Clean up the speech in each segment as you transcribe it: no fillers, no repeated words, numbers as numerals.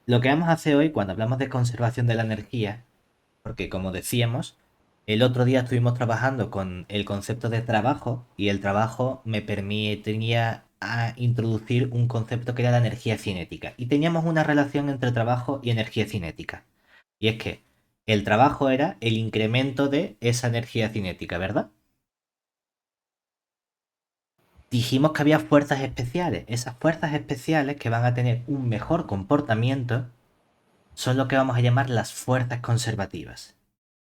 Lo que vamos a hacer hoy cuando hablamos de conservación de la energía, porque como decíamos, el otro día estuvimos trabajando con el concepto de trabajo y el trabajo me permitía a introducir un concepto que era la energía cinética. Y teníamos una relación entre trabajo y energía cinética. Y es que el trabajo era el incremento de esa energía cinética, ¿verdad? Dijimos que había fuerzas especiales. Esas fuerzas especiales que van a tener un mejor comportamiento son lo que vamos a llamar las fuerzas conservativas.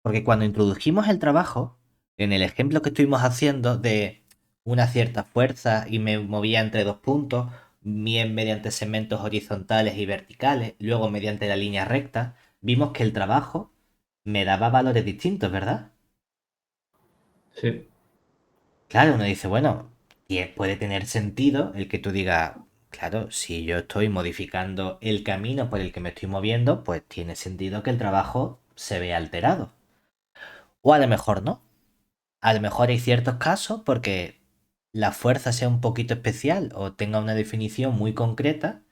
Porque cuando introdujimos el trabajo, en el ejemplo que estuvimos haciendo de una cierta fuerza y me movía entre dos puntos, bien mediante segmentos horizontales y verticales, luego mediante la línea recta, vimos que el trabajo me daba valores distintos, ¿verdad? Sí, Claro, uno dice, bueno, puede tener sentido el que tú digas, claro, si yo estoy modificando el camino por el que me estoy moviendo, pues tiene sentido que el trabajo se vea alterado. O a lo mejor no. A lo mejor hay ciertos casos porque la fuerza sea un poquito especial o tenga una definición muy concreta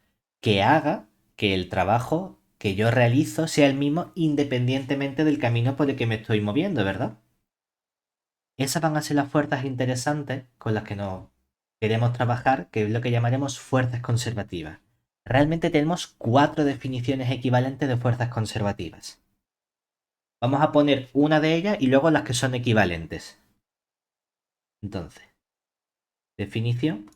que haga que el trabajo que yo realizo sea el mismo independientemente del camino por el que me estoy moviendo, ¿verdad? Esas van a ser las fuerzas interesantes con las que nos queremos trabajar, que es lo que llamaremos fuerzas conservativas. Realmente tenemos cuatro definiciones equivalentes de fuerzas conservativas. Vamos a poner una de ellas y luego las que son equivalentes. Entonces, definición.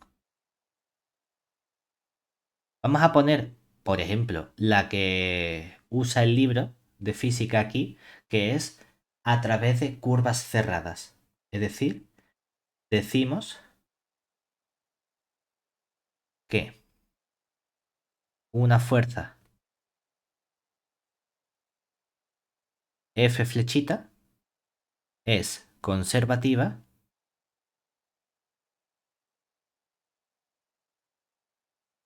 Vamos a poner, por ejemplo, la que usa el libro de física aquí, que es a través de curvas cerradas. Es decir, decimos que una fuerza F flechita es conservativa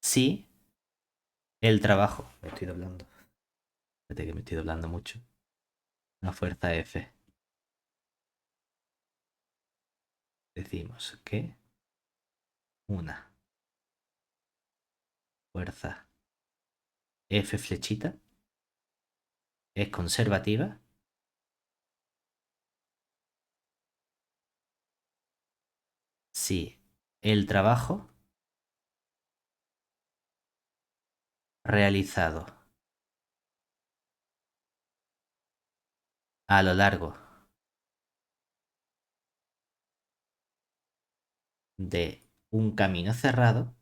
si el trabajo... Me estoy doblando. Espérate que me estoy doblando mucho. Una fuerza F. Decimos que una fuerza F flechita es conservativa si el trabajo realizado a lo largo de un camino cerrado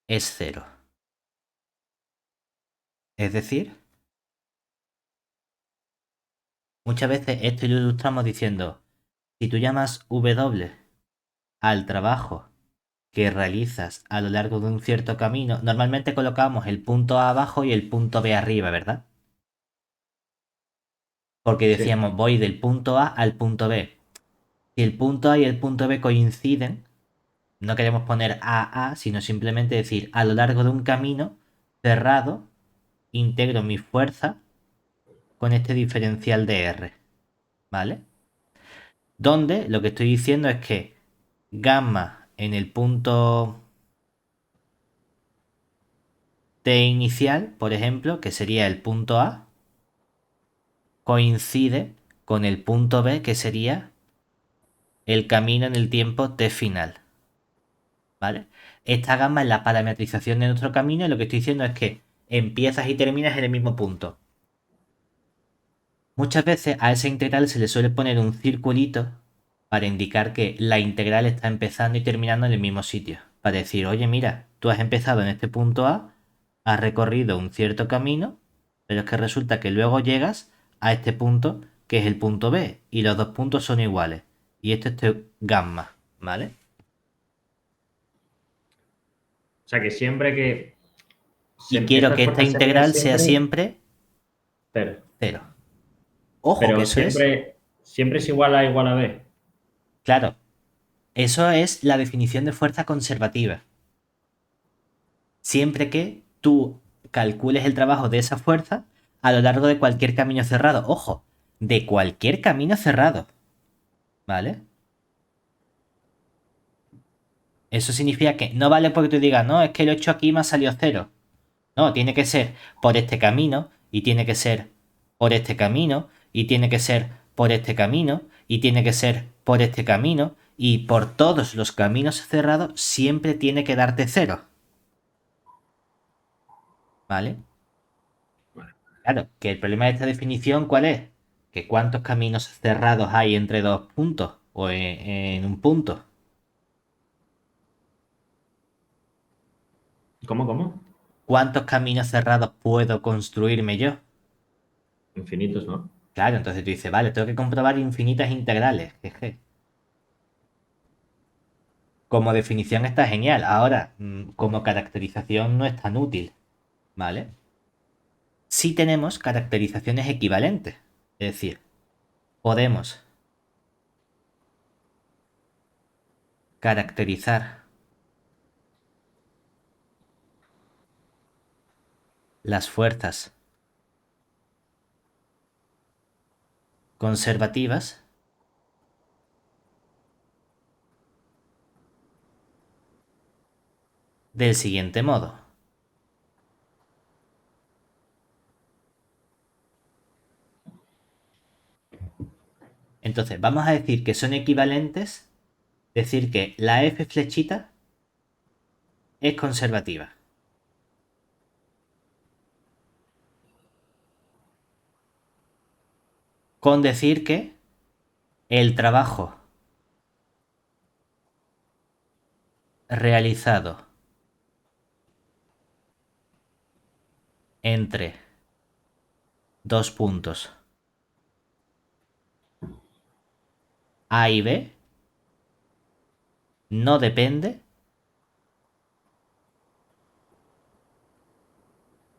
es cero. Es decir, muchas veces esto lo ilustramos diciendo, si tú llamas W al trabajo que realizas a lo largo de un cierto camino, normalmente colocamos el punto A abajo y el punto B arriba, ¿verdad? Porque sí. decíamos, voy del punto A al punto B. Si el punto A y el punto B coinciden, no queremos poner A, sino simplemente decir, a lo largo de un camino cerrado, integro mi fuerza con este diferencial de R, ¿vale? Donde lo que estoy diciendo es que gamma en el punto T inicial, por ejemplo, que sería el punto A, coincide con el punto B, que sería el camino en el tiempo T final, ¿vale? Esta gamma es la parametrización de nuestro camino y lo que estoy diciendo es que empiezas y terminas en el mismo punto. Muchas veces a esa integral se le suele poner un circulito para indicar que la integral está empezando y terminando en el mismo sitio. Para decir, oye, mira, tú has empezado en este punto A, has recorrido un cierto camino, pero es que resulta que luego llegas a este punto que es el punto B y los dos puntos son iguales. Y esto es gamma, ¿vale? O sea que siempre que Y quiero estas que esta fuerzas serían integral sea siempre siempre cero. cero. Ojo, que Pero eso es, siempre es igual a B. claro, eso es la definición de fuerza conservativa. Siempre que tú calcules el trabajo de esa fuerza a lo largo de cualquier camino cerrado. Ojo, de cualquier camino cerrado, ¿vale? Eso significa que no vale porque tú digas, no, es que lo he hecho aquí y me ha salido cero. No, tiene que ser por este camino, y tiene que ser por este camino, y tiene que ser por este camino, y tiene que ser por este camino, y por todos los caminos cerrados siempre tiene que darte cero. ¿Vale? Vale. Claro, que el problema de esta definición, ¿cuál es? Que cuántos caminos cerrados hay entre dos puntos o en un punto. ¿Cómo? ¿Cuántos caminos cerrados puedo construirme yo? Infinitos, ¿no? Claro, entonces tú dices, vale, tengo que comprobar infinitas integrales. Jeje. Como definición está genial. Ahora, como caracterización no es tan útil. ¿Vale? Sí tenemos caracterizaciones equivalentes. Es decir, podemos caracterizar las fuerzas conservativas del siguiente modo. Entonces, vamos a decir que son equivalentes, decir que la F flechita es conservativa. Con decir que el trabajo realizado entre dos puntos A y B no depende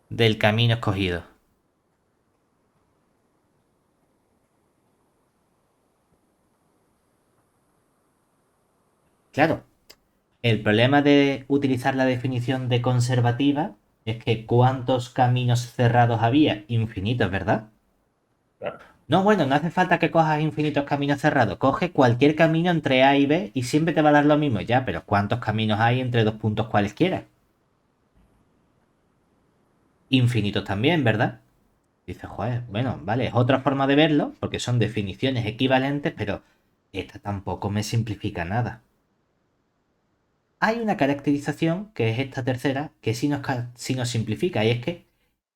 del camino escogido. Claro, el problema de utilizar la definición de conservativa es que ¿cuántos caminos cerrados había? Infinitos, ¿verdad? Claro. No, bueno, no hace falta que cojas infinitos caminos cerrados. Coge cualquier camino entre A y B y siempre te va a dar lo mismo. Ya, pero ¿cuántos caminos hay entre dos puntos cualesquiera? Infinitos también, ¿verdad? Dices, joder, bueno, vale, es otra forma de verlo, porque son definiciones equivalentes, pero esta tampoco me simplifica nada. Hay una caracterización, que es esta tercera, que sí nos simplifica, y es que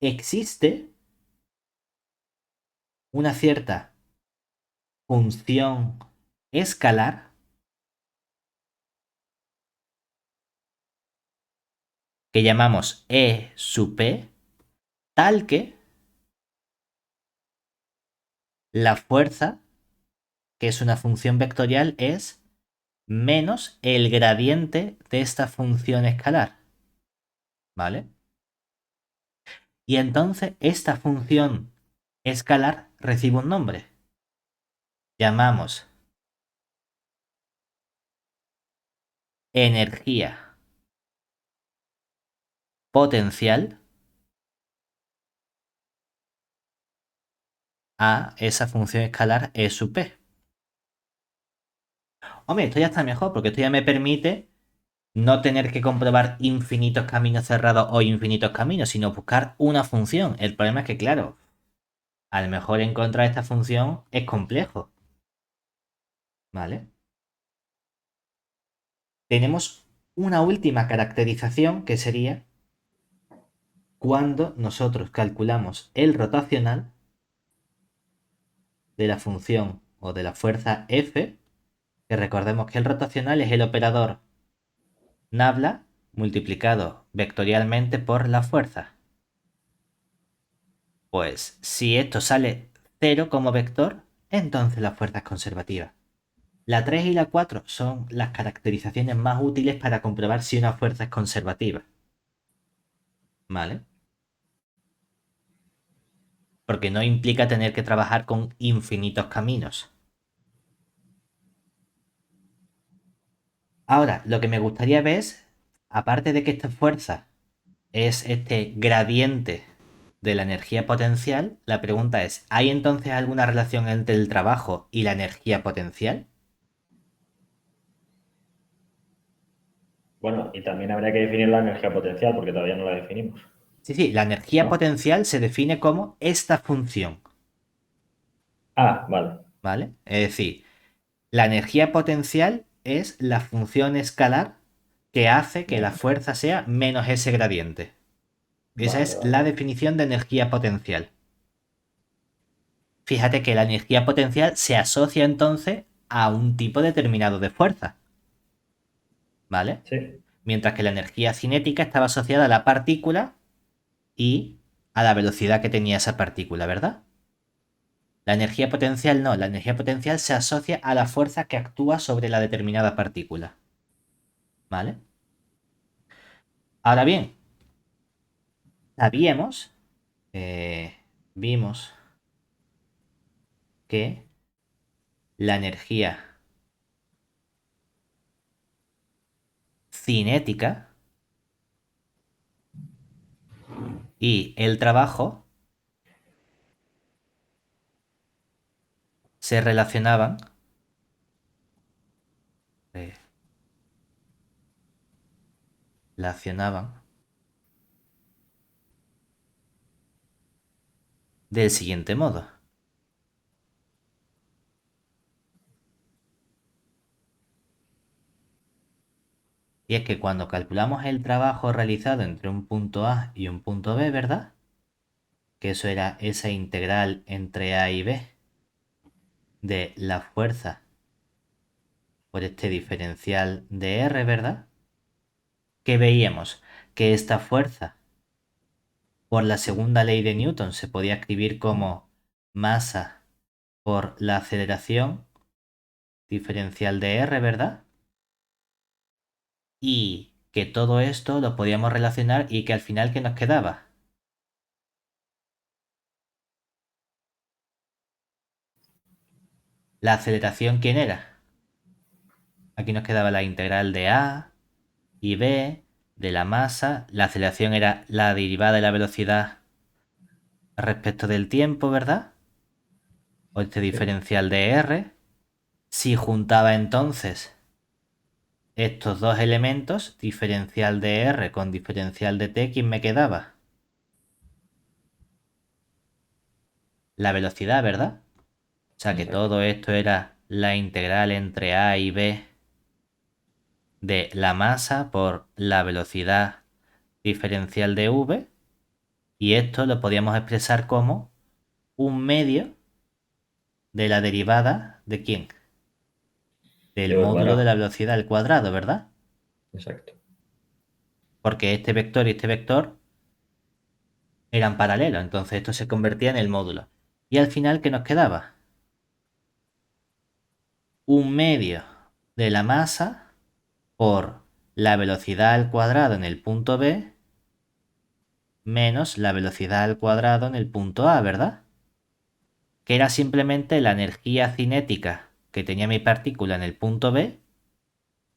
existe una cierta función escalar que llamamos E sub p, tal que la fuerza, que es una función vectorial, es menos el gradiente de esta función escalar. ¿Vale? Y entonces esta función escalar recibe un nombre. Llamamos energía potencial a esa función escalar E sub p. Hombre, esto ya está mejor porque esto ya me permite no tener que comprobar infinitos caminos cerrados o infinitos caminos, sino buscar una función. El problema es que, claro, a lo mejor encontrar esta función es complejo. ¿Vale? Tenemos una última caracterización que sería cuando nosotros calculamos el rotacional de la función o de la fuerza F, que recordemos que el rotacional es el operador nabla multiplicado vectorialmente por la fuerza. Pues si esto sale 0 como vector, entonces la fuerza es conservativa. La 3 y la 4 son las caracterizaciones más útiles para comprobar si una fuerza es conservativa. ¿Vale? Porque no implica tener que trabajar con infinitos caminos. Ahora, lo que me gustaría ver es, aparte de que esta fuerza es este gradiente de la energía potencial, la pregunta es, ¿hay entonces alguna relación entre el trabajo y la energía potencial? Bueno, y también habría que definir la energía potencial porque todavía no la definimos, Sí, sí, la energía ¿no? potencial se define como esta función, Ah, vale. ¿vale? Es decir, la energía potencial es la función escalar que hace que la Venga. fuerza sea menos ese gradiente. Esa Vale, es vale, la vale. definición de energía potencial. Fíjate que la energía potencial se asocia entonces a un tipo determinado de fuerza, ¿vale? Sí, Mientras que la energía cinética estaba asociada a la partícula y a la velocidad que tenía esa partícula, ¿verdad? La energía potencial no, la energía potencial se asocia a la fuerza que actúa sobre la determinada partícula, ¿vale? Ahora bien, sabíamos, eh, vimos que la energía cinética y el trabajo se relacionaban, eh, relacionaban del siguiente modo. Y es que cuando calculamos el trabajo realizado entre un punto A y un punto B, ¿verdad? Que eso era esa integral entre A y B de la fuerza por este diferencial de R, ¿verdad? Que veíamos que esta fuerza por la segunda ley de Newton se podía escribir como masa por la aceleración diferencial de R, ¿verdad? Y que todo esto lo podíamos relacionar y que al final, ¿qué nos quedaba? La aceleración, ¿quién era? Aquí nos quedaba la integral de A y B de la masa. La aceleración era la derivada de la velocidad respecto del tiempo, ¿verdad? O este sí. diferencial de R. Si juntaba entonces estos dos elementos, diferencial de R con diferencial de T, ¿quién me quedaba? La velocidad, ¿verdad? O sea que Exacto. todo esto era la integral entre A y B de la masa por la velocidad diferencial de V. Y esto lo podíamos expresar como un medio de la derivada de quién? Del De V módulo de cuadrado. la velocidad al cuadrado, ¿verdad? Exacto. Porque este vector y este vector eran paralelos, entonces esto se convertía en el módulo. Y al final, ¿qué nos quedaba? Un medio de la masa por la velocidad al cuadrado en el punto B menos la velocidad al cuadrado en el punto A, ¿verdad? Que era simplemente la energía cinética que tenía mi partícula en el punto B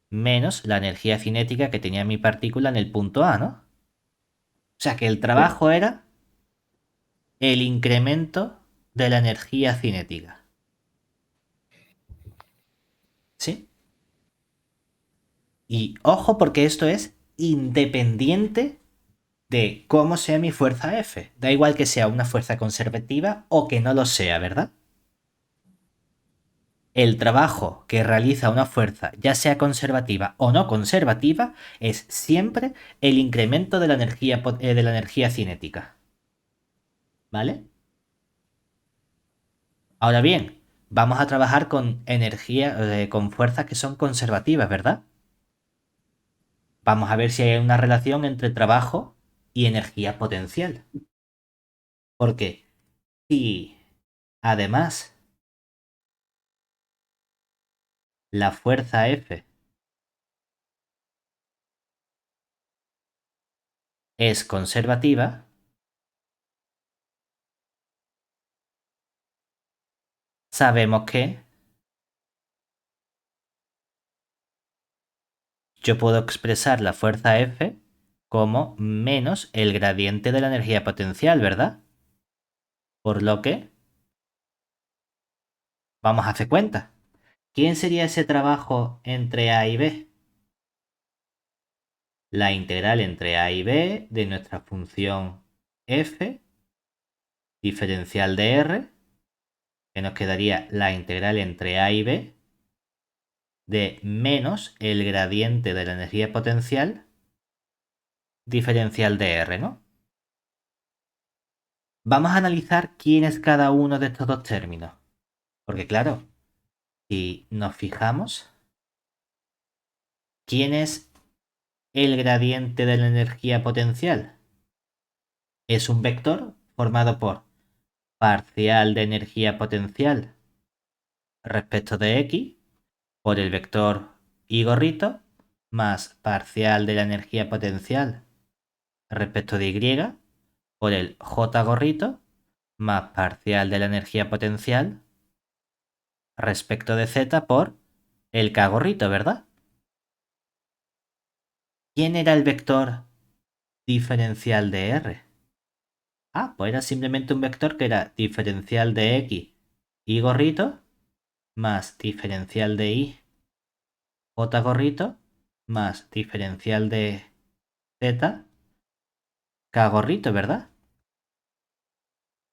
menos la energía cinética que tenía mi partícula en el punto A, ¿no? O sea que el Sí. trabajo era el incremento de la energía cinética. ¿Sí? Y ojo porque esto es independiente de cómo sea mi fuerza F. Da igual que sea una fuerza conservativa o que no lo sea, ¿verdad? El trabajo que realiza una fuerza, ya sea conservativa o no conservativa, es siempre el incremento de la energía cinética. ¿Vale? Ahora bien, vamos a trabajar con energía, con fuerzas que son conservativas, ¿verdad? Vamos a ver si hay una relación entre trabajo y energía potencial. Porque si además la fuerza F es conservativa, sabemos que yo puedo expresar la fuerza F como menos el gradiente de la energía potencial, ¿verdad? Por lo que vamos a hacer cuenta. ¿Quién sería ese trabajo entre A y B? la integral entre a y b de nuestra función f diferencial de r, que nos quedaría la integral entre a y b de menos el gradiente de la energía potencial diferencial de r, ¿no? Vamos a analizar quién es cada uno de estos dos términos. Porque claro, si nos fijamos, ¿quién es el gradiente de la energía potencial? Es un vector formado por parcial de energía potencial respecto de x por el vector y gorrito más parcial de la energía potencial respecto de y por el j gorrito más parcial de la energía potencial respecto de z por el k gorrito, ¿verdad? ¿Quién era el vector diferencial de r? Ah, pues era simplemente un vector que era diferencial de x y gorrito más diferencial de y j gorrito más diferencial de z k gorrito, ¿verdad?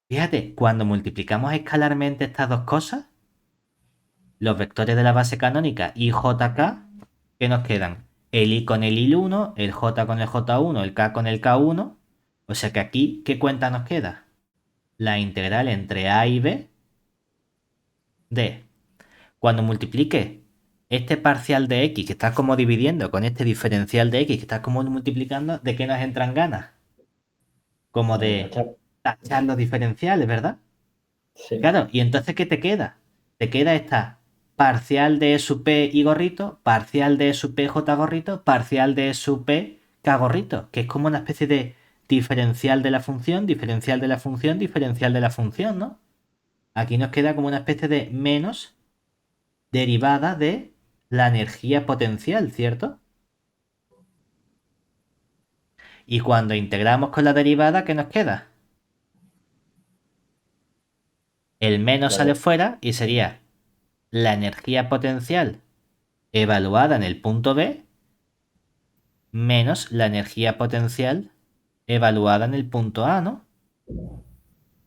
Fíjate, cuando multiplicamos escalarmente estas dos cosas, los vectores de la base canónica y jk, ¿qué nos quedan? El i con el i1, el j con el j1, el k con el k1. O sea que aquí, ¿qué cuenta nos queda? La integral entre a y b de cuando multiplique este parcial de x que está como dividiendo con este diferencial de x que está como multiplicando, ¿de qué nos entran ganas? Como De de tachar. tachar los diferenciales, ¿verdad? Sí. Claro, y entonces ¿qué te queda? Te queda esta parcial de sub p y gorrito, parcial de sub p j gorrito, parcial de sub p k gorrito, que es como una especie de diferencial de la función, diferencial de la función, diferencial de la función, ¿no? Aquí nos queda como una especie de menos derivada de la energía potencial, ¿cierto? Y cuando integramos con la derivada, ¿qué nos queda? El menos sale Claro. fuera y sería la energía potencial evaluada en el punto B menos la energía potencial evaluada en el punto A, ¿no?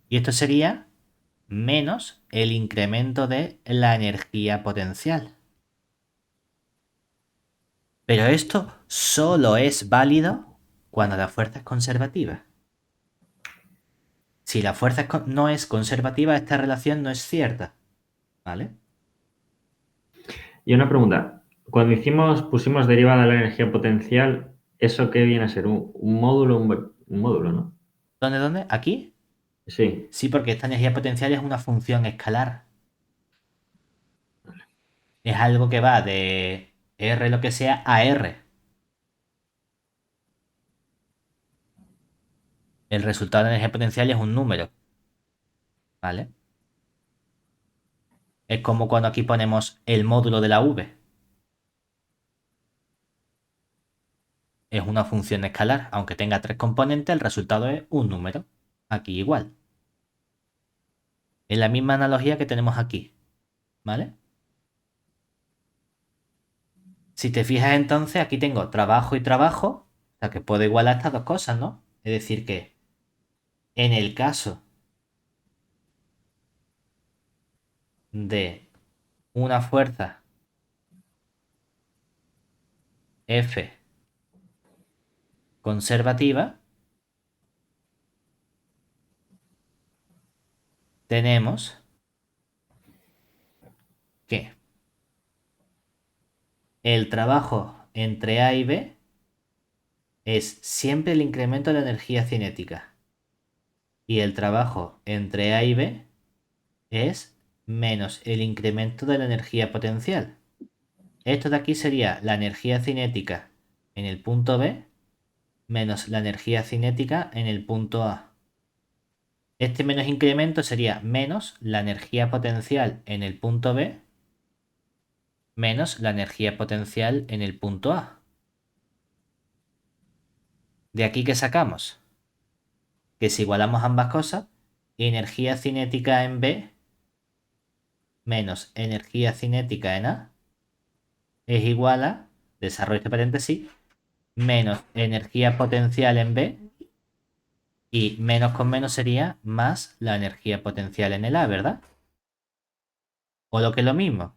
Y esto sería menos el incremento de la energía potencial. Pero esto solo es válido cuando la fuerza es conservativa. Si la fuerza no es conservativa, esta relación no es cierta, ¿vale? Y una pregunta. Cuando pusimos derivada la energía potencial, ¿eso qué viene a ser? Un módulo, un módulo, ¿no? ¿Dónde, dónde? ¿Aquí? Sí. Sí, porque esta energía potencial es una función escalar. Es algo que va de R lo que sea a R. El resultado de la energía potencial es un número, ¿vale? Es como cuando aquí ponemos el módulo de la V. Es una función escalar. Aunque tenga tres componentes, el resultado es un número. Aquí igual. Es la misma analogía que tenemos aquí, ¿vale? Si te fijas entonces, aquí tengo trabajo y trabajo. O sea que puedo igualar estas dos cosas, ¿no? Es decir que en el caso de una fuerza F conservativa, tenemos que el trabajo entre A y B es siempre el incremento de la energía cinética. Y el trabajo entre A y B es menos el incremento de la energía potencial. Esto de aquí sería la energía cinética en el punto B menos la energía cinética en el punto A. Este menos incremento sería menos la energía potencial en el punto B menos la energía potencial en el punto A. De aquí que sacamos que si igualamos ambas cosas, energía cinética en B menos energía cinética en A es igual a, desarrollo este paréntesis, menos energía potencial en B, y menos con menos sería más la energía potencial en el A, ¿verdad? O lo que es lo mismo,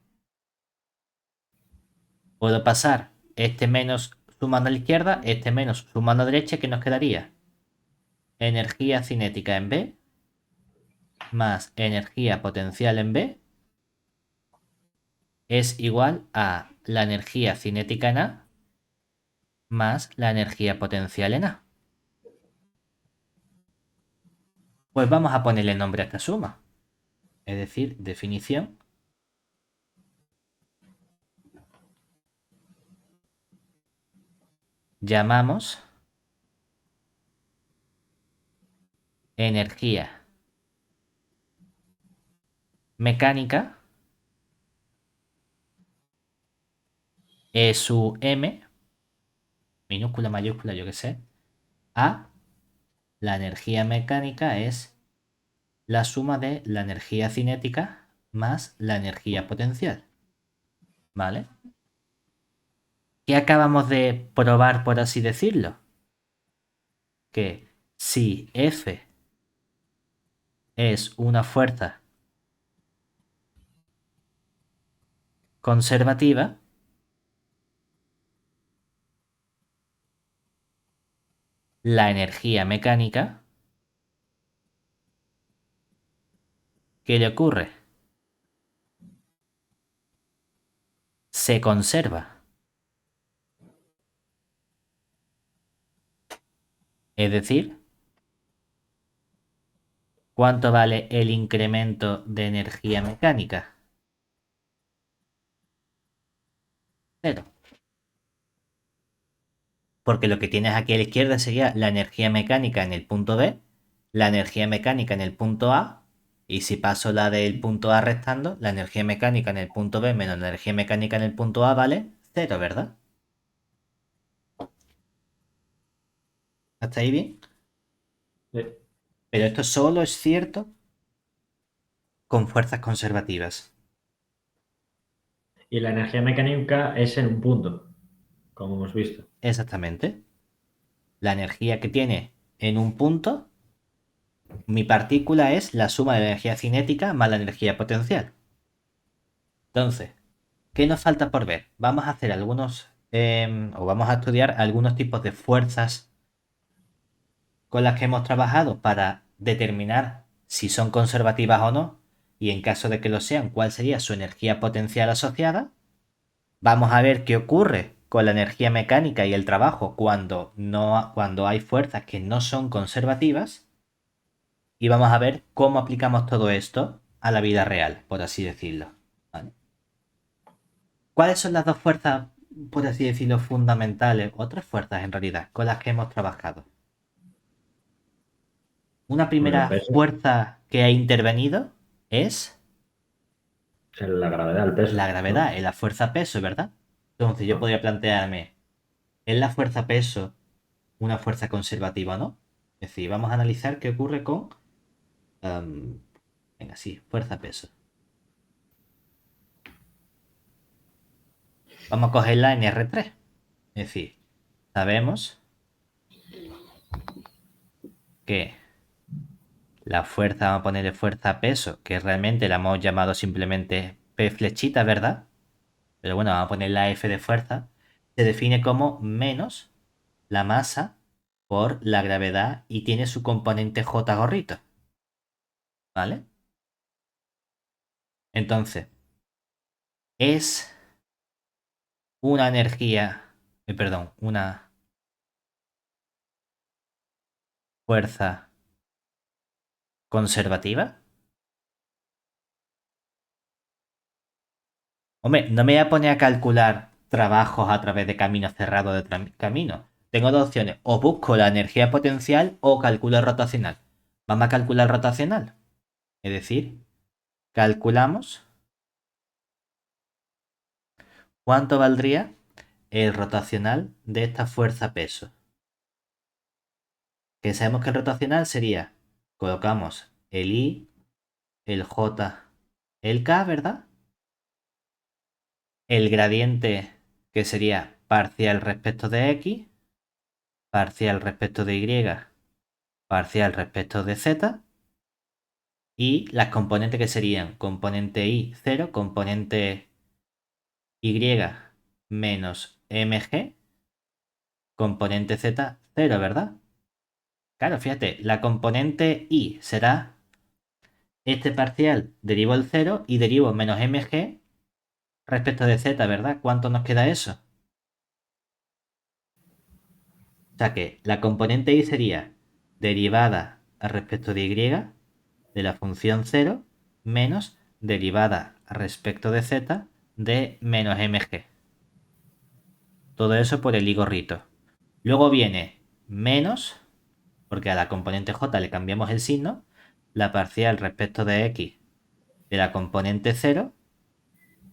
puedo pasar este menos sumando a la izquierda, este menos sumando a la derecha, ¿qué nos quedaría? Energía cinética en B más energía potencial en B es igual a la energía cinética en A más la energía potencial en A. Pues vamos a ponerle nombre a esta suma. Es decir, definición. Llamamos energía mecánica E sub M, minúscula, mayúscula, yo qué sé, a la energía mecánica es la suma de la energía cinética más la energía potencial. ¿Vale? ¿Qué acabamos de probar, por así decirlo? Que si F es una fuerza conservativa, la energía mecánica, ¿qué le ocurre? Se conserva. Es decir, ¿cuánto vale el incremento de energía mecánica? Cero. Porque lo que tienes aquí a la izquierda sería la energía mecánica en el punto B, la energía mecánica en el punto A, y si paso la del punto A restando, la energía mecánica en el punto B menos la energía mecánica en el punto A vale cero, ¿verdad? ¿Hasta ahí bien? Sí. Pero esto solo es cierto con fuerzas conservativas. Y la energía mecánica es en un punto, como hemos visto. Exactamente. La energía que tiene en un punto, mi partícula es la suma de la energía cinética más la energía potencial. Entonces, ¿qué nos falta por ver? Vamos a hacer algunos, o vamos a estudiar algunos tipos de fuerzas con las que hemos trabajado para determinar si son conservativas o no, y en caso de que lo sean, cuál sería su energía potencial asociada. Vamos a ver qué ocurre con la energía mecánica y el trabajo cuando, no, cuando hay fuerzas que no son conservativas. Y vamos a ver cómo aplicamos todo esto a la vida real, por así decirlo. ¿Vale? ¿Cuáles son las dos fuerzas, por así decirlo, fundamentales, otras fuerzas en realidad, con las que hemos trabajado? Una Pues el primera peso, fuerza que ha intervenido es la gravedad, el peso, la ¿no? gravedad, es la fuerza peso, ¿verdad? Entonces yo podría plantearme, ¿es la fuerza peso una fuerza conservativa o no? Es decir, vamos a analizar qué ocurre con, em, venga, sí, fuerza peso. Vamos a cogerla en R3. Es decir, sabemos que la fuerza, vamos a ponerle fuerza peso, que realmente la hemos llamado simplemente P flechita, ¿verdad? Pero bueno, vamos a poner la F de fuerza. Se define como menos la masa por la gravedad y tiene su componente J gorrito. ¿Vale? Entonces, es una energía, perdón, una fuerza conservativa. Hombre, no me voy a poner a calcular trabajos a través de caminos cerrados de caminos. Tengo dos opciones. O busco la energía potencial o calculo el rotacional. Vamos a calcular el rotacional. Es decir, calculamos cuánto valdría el rotacional de esta fuerza peso. Que sabemos que el rotacional sería, colocamos el I, el J, el K, ¿verdad? El gradiente que sería parcial respecto de X parcial respecto de y, parcial respecto de z, y las componentes que serían componente y 0, componente y menos mg, componente z 0, ¿verdad? Claro, fíjate, la componente y será este parcial, derivo el 0 y derivo menos mg respecto de z, ¿verdad? ¿Cuánto nos queda eso? O sea que la componente y sería derivada a respecto de y de la función 0 menos derivada a respecto de z de menos mg. Todo eso por el i gorrito. Luego viene menos, porque a la componente j le cambiamos el signo, la parcial respecto de x de la componente 0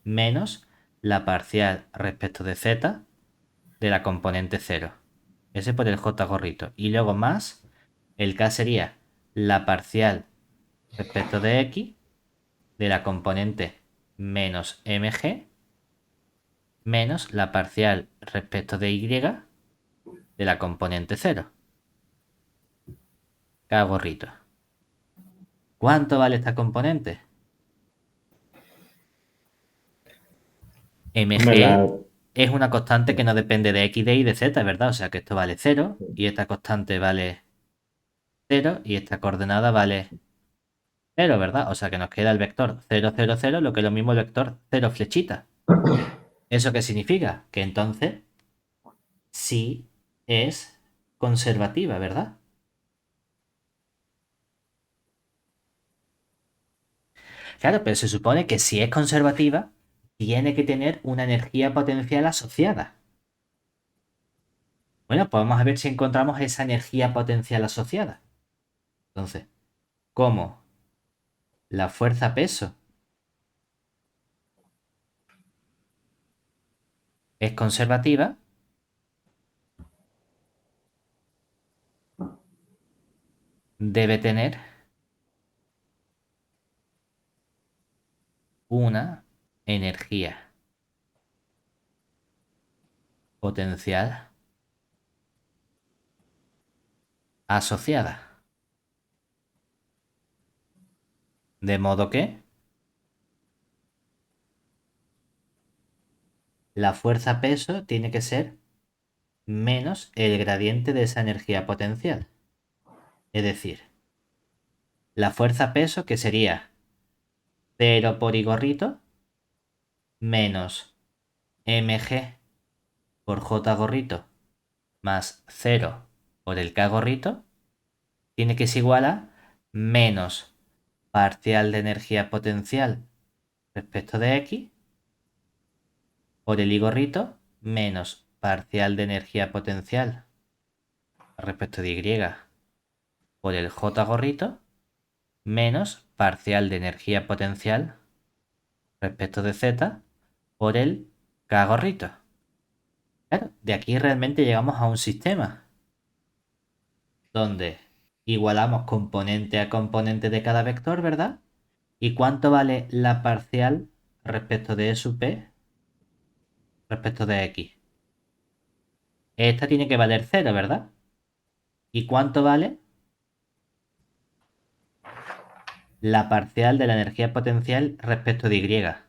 menos la parcial respecto de z de la componente 0. Ese por el j gorrito. Y luego más, el k sería la parcial respecto de x de la componente menos mg menos la parcial respecto de y de la componente 0. K gorrito. ¿Cuánto vale esta componente? Hombre, mg es una constante que no depende de x, de y, de z, ¿verdad? O sea que esto vale 0 y esta constante vale 0 y esta coordenada vale 0, ¿verdad? O sea que nos queda el vector 0, 0, 0, lo que es lo mismo el vector 0 flechita. ¿Eso qué significa? Que entonces sí es conservativa, ¿verdad? Claro, pero se supone que si es conservativa, tiene que tener una energía potencial asociada. Bueno, pues vamos a ver si encontramos esa energía potencial asociada. Entonces, ¿cómo la fuerza peso es conservativa? Debe tener una energía potencial asociada. De modo que la fuerza peso tiene que ser menos el gradiente de esa energía potencial. Es decir, la fuerza peso, que sería 0 por i gorrito, menos mg por j gorrito, más 0 por el k gorrito, tiene que ser igual a menos parcial de energía potencial respecto de x por el i gorrito, menos parcial de energía potencial respecto de y por el j gorrito, menos parcial de energía potencial respecto de z por el k gorrito. Claro, de aquí realmente llegamos a un sistema donde igualamos componente a componente de cada vector, ¿verdad? ¿Y cuánto vale la parcial respecto de E sub p respecto de x? Esta tiene que valer 0, ¿verdad? ¿Y cuánto vale la parcial de la energía potencial respecto de y?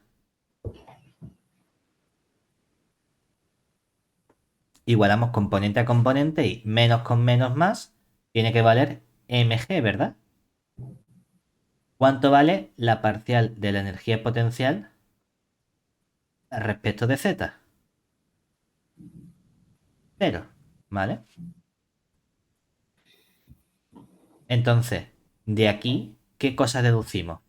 Igualamos componente a componente y menos con menos más tiene que valer mg, ¿verdad? ¿Cuánto vale la parcial de la energía potencial respecto de z? 0, ¿vale? Entonces, de aquí, ¿qué cosa deducimos?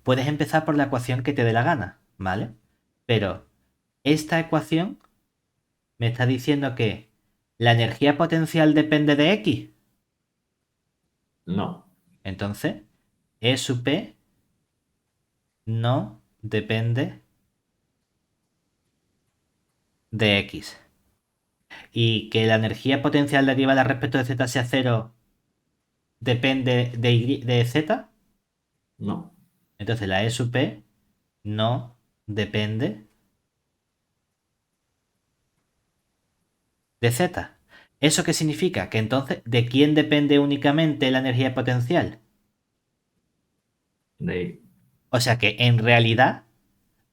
Puedes empezar por la ecuación que te dé la gana, ¿vale? Pero esta ecuación me está diciendo que la energía potencial depende de x. no. Entonces, E sub p no depende de x. Y que la energía potencial derivada respecto de z sea 0 depende de z. No. Entonces la E sub p no depende de z. ¿Eso qué significa? Que entonces, ¿de quién depende únicamente la energía potencial? De ahí. O sea que en realidad,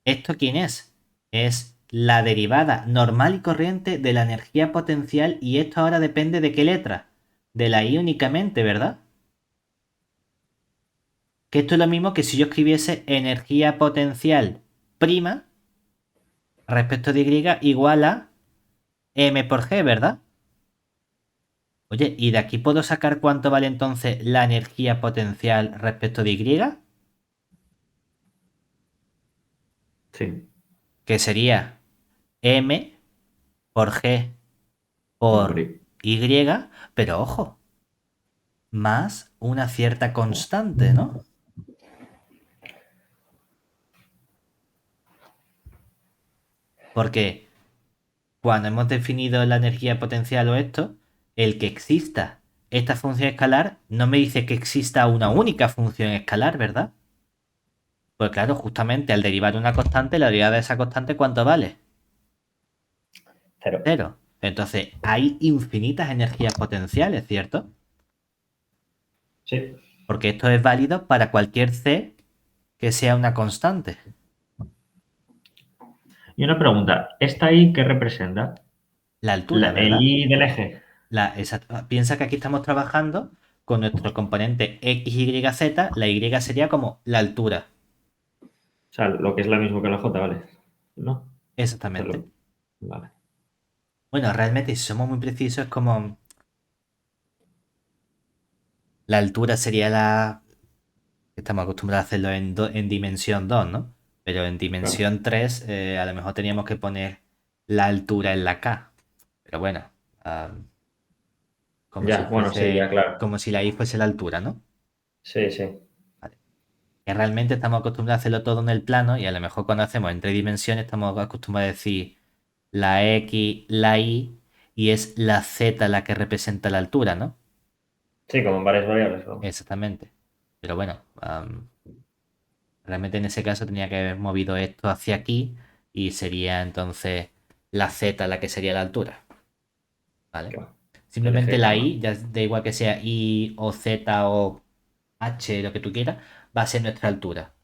¿esto quién es? Es la derivada normal y corriente de la energía potencial y esto ahora depende de qué letra. De la I únicamente, ¿verdad? Que esto es lo mismo que si yo escribiese energía potencial prima respecto de Y igual a M por G, ¿verdad? Oye, ¿y de aquí puedo sacar cuánto vale entonces la energía potencial respecto de Y? Sí, Que sería M por G por por ahí. Y, pero ojo, más una cierta constante, ¿no? Porque cuando hemos definido la energía potencial o esto, el que exista esta función escalar no me dice que exista una única función escalar, ¿verdad? Pues claro, justamente al derivar una constante, la derivada de esa constante, ¿cuánto vale? Cero. Cero. Entonces, hay infinitas energías potenciales, ¿cierto? Sí. Porque esto es válido para cualquier C que sea una constante. Y una pregunta, ¿esta I qué representa? La altura, El ¿verdad? I del eje. Piensa que aquí estamos trabajando con nuestro componente x, y, z. La y sería como la altura. O sea, lo que es la mismo que la J, ¿vale? ¿No? Esto es Exactamente. Vale. Bueno, realmente, si somos muy precisos, es como la altura sería la. Estamos acostumbrados a hacerlo en dimensión 2, ¿no? Pero en Claro. dimensión 3, a lo mejor teníamos que poner la altura en la K. Pero bueno, ah, como si Ya, bueno, sí, ya, fuese. claro. Como si la I fuese la altura, ¿no? Sí, sí. Vale. Que realmente estamos acostumbrados a hacerlo todo en el plano y a lo mejor cuando hacemos en tres dimensiones estamos acostumbrados a decir la X, la Y y es la Z la que representa la altura, ¿no? Sí, como en varias variables, vamos. Exactamente. Pero bueno, realmente en ese caso tenía que haber movido esto hacia aquí y sería entonces la Z la que sería la altura, ¿vale? Claro. El Simplemente eje la normal. I, ya da igual que sea I o Z o H, lo que tú quieras, va a ser nuestra altura.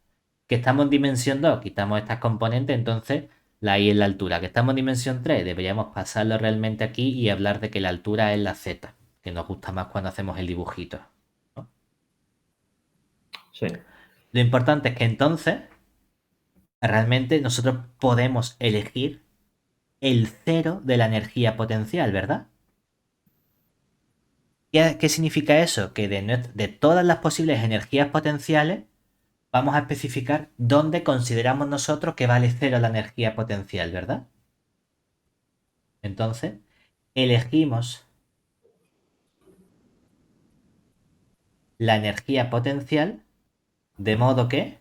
Que estamos en dimensión 2 quitamos estas componentes, entonces la I es la altura. Que estamos en dimensión 3 deberíamos pasarlo realmente aquí y hablar de que la altura es la Z, que nos gusta más cuando hacemos el dibujito, ¿no? Sí. Lo importante es que entonces realmente nosotros podemos elegir el cero de la energía potencial, ¿verdad? ¿Qué significa eso? Que de todas las posibles energías potenciales vamos a especificar dónde consideramos nosotros que vale cero la energía potencial, ¿verdad? Entonces, elegimos la energía potencial de modo que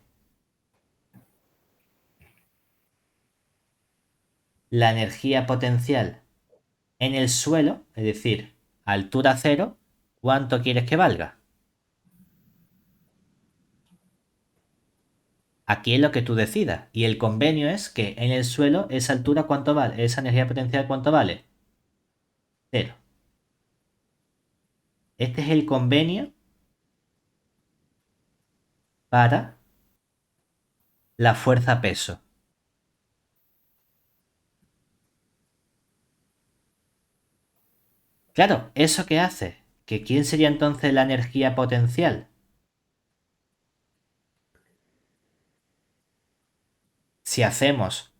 la energía potencial en el suelo, es decir, a altura cero, ¿cuánto quieres que valga? Aquí es lo que tú decidas. Y el convenio es que en el suelo esa altura cuánto vale, esa energía potencial cuánto vale. Cero. Este es el convenio para la fuerza peso. Claro, ¿eso qué hace? ¿Que quién sería entonces la energía potencial? Si hacemos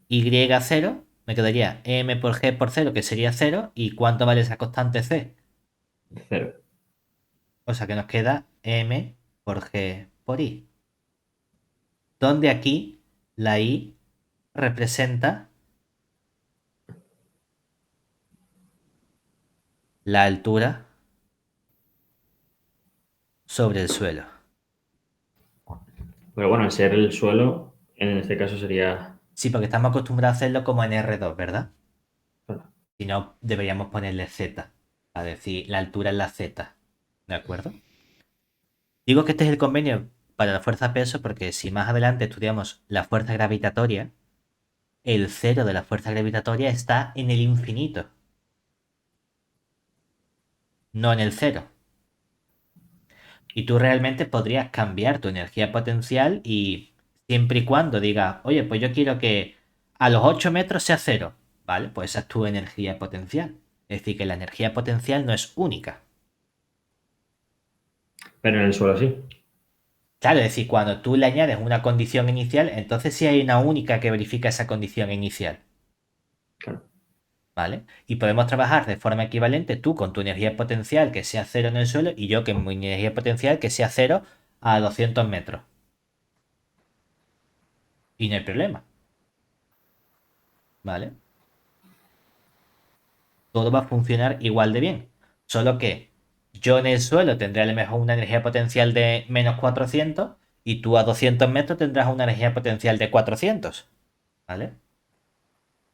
Y0, me quedaría M por G por cero, que sería cero. ¿Y cuánto vale esa constante C? Cero. O sea que nos queda M por G por I. Donde aquí la I representa la altura sobre el suelo. Pero bueno, al ser el suelo, en este caso sería. Sí, porque estamos acostumbrados a hacerlo como en R2, ¿verdad? Bueno, Si no, deberíamos ponerle Z. A decir, la altura es la Z. ¿De acuerdo? Digo que este es el convenio para la fuerza peso porque si más adelante estudiamos la fuerza gravitatoria, el cero de la fuerza gravitatoria está en el infinito. no en el cero. Y tú realmente podrías cambiar tu energía potencial y siempre y cuando digas, oye, pues yo quiero que a los 8 metros sea cero, ¿vale? Pues esa es tu energía potencial. Es decir, que la energía potencial no es única. Pero en el suelo sí. Claro, es decir, cuando tú le añades una condición inicial, entonces sí hay una única que verifica esa condición inicial, Claro. ¿vale? Y podemos trabajar de forma equivalente tú con tu energía potencial que sea cero en el suelo y yo con mi energía potencial que sea cero a 200 metros. Y no hay problema, ¿vale? Todo va a funcionar igual de bien. Solo que yo en el suelo tendré a lo mejor una energía potencial de menos 400 y tú a 200 metros tendrás una energía potencial de 400, ¿vale?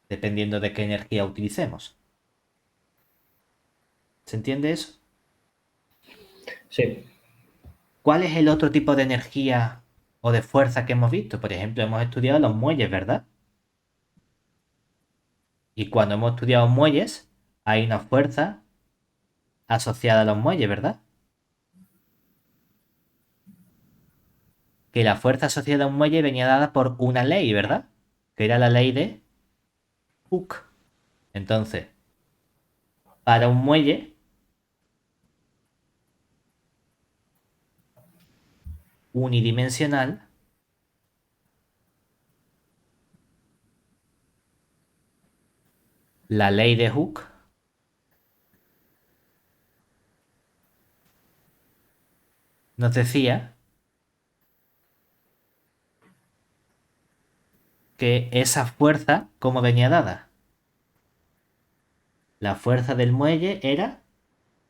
Dependiendo de qué energía utilicemos. ¿Se entiende eso? Sí. ¿Cuál es el otro tipo de energía o de fuerza que hemos visto? Por ejemplo, hemos estudiado los muelles, ¿verdad? Y cuando hemos estudiado muelles, hay una fuerza asociada a los muelles, ¿verdad? Que la fuerza asociada a un muelle venía dada por una ley, ¿verdad? Que era la ley de Hooke. Entonces, para un muelle unidimensional, la ley de Hooke nos decía que esa fuerza, ¿cómo venía dada? La fuerza del muelle era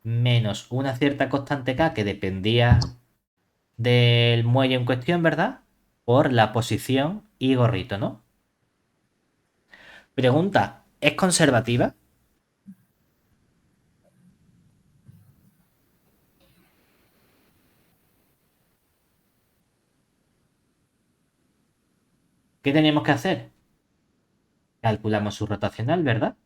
menos una cierta constante K que dependía del muelle en cuestión, ¿verdad? Por la posición y gorrito, ¿no? Pregunta, ¿es conservativa? ¿Qué tenemos que hacer? Calculamos su rotacional, ¿verdad?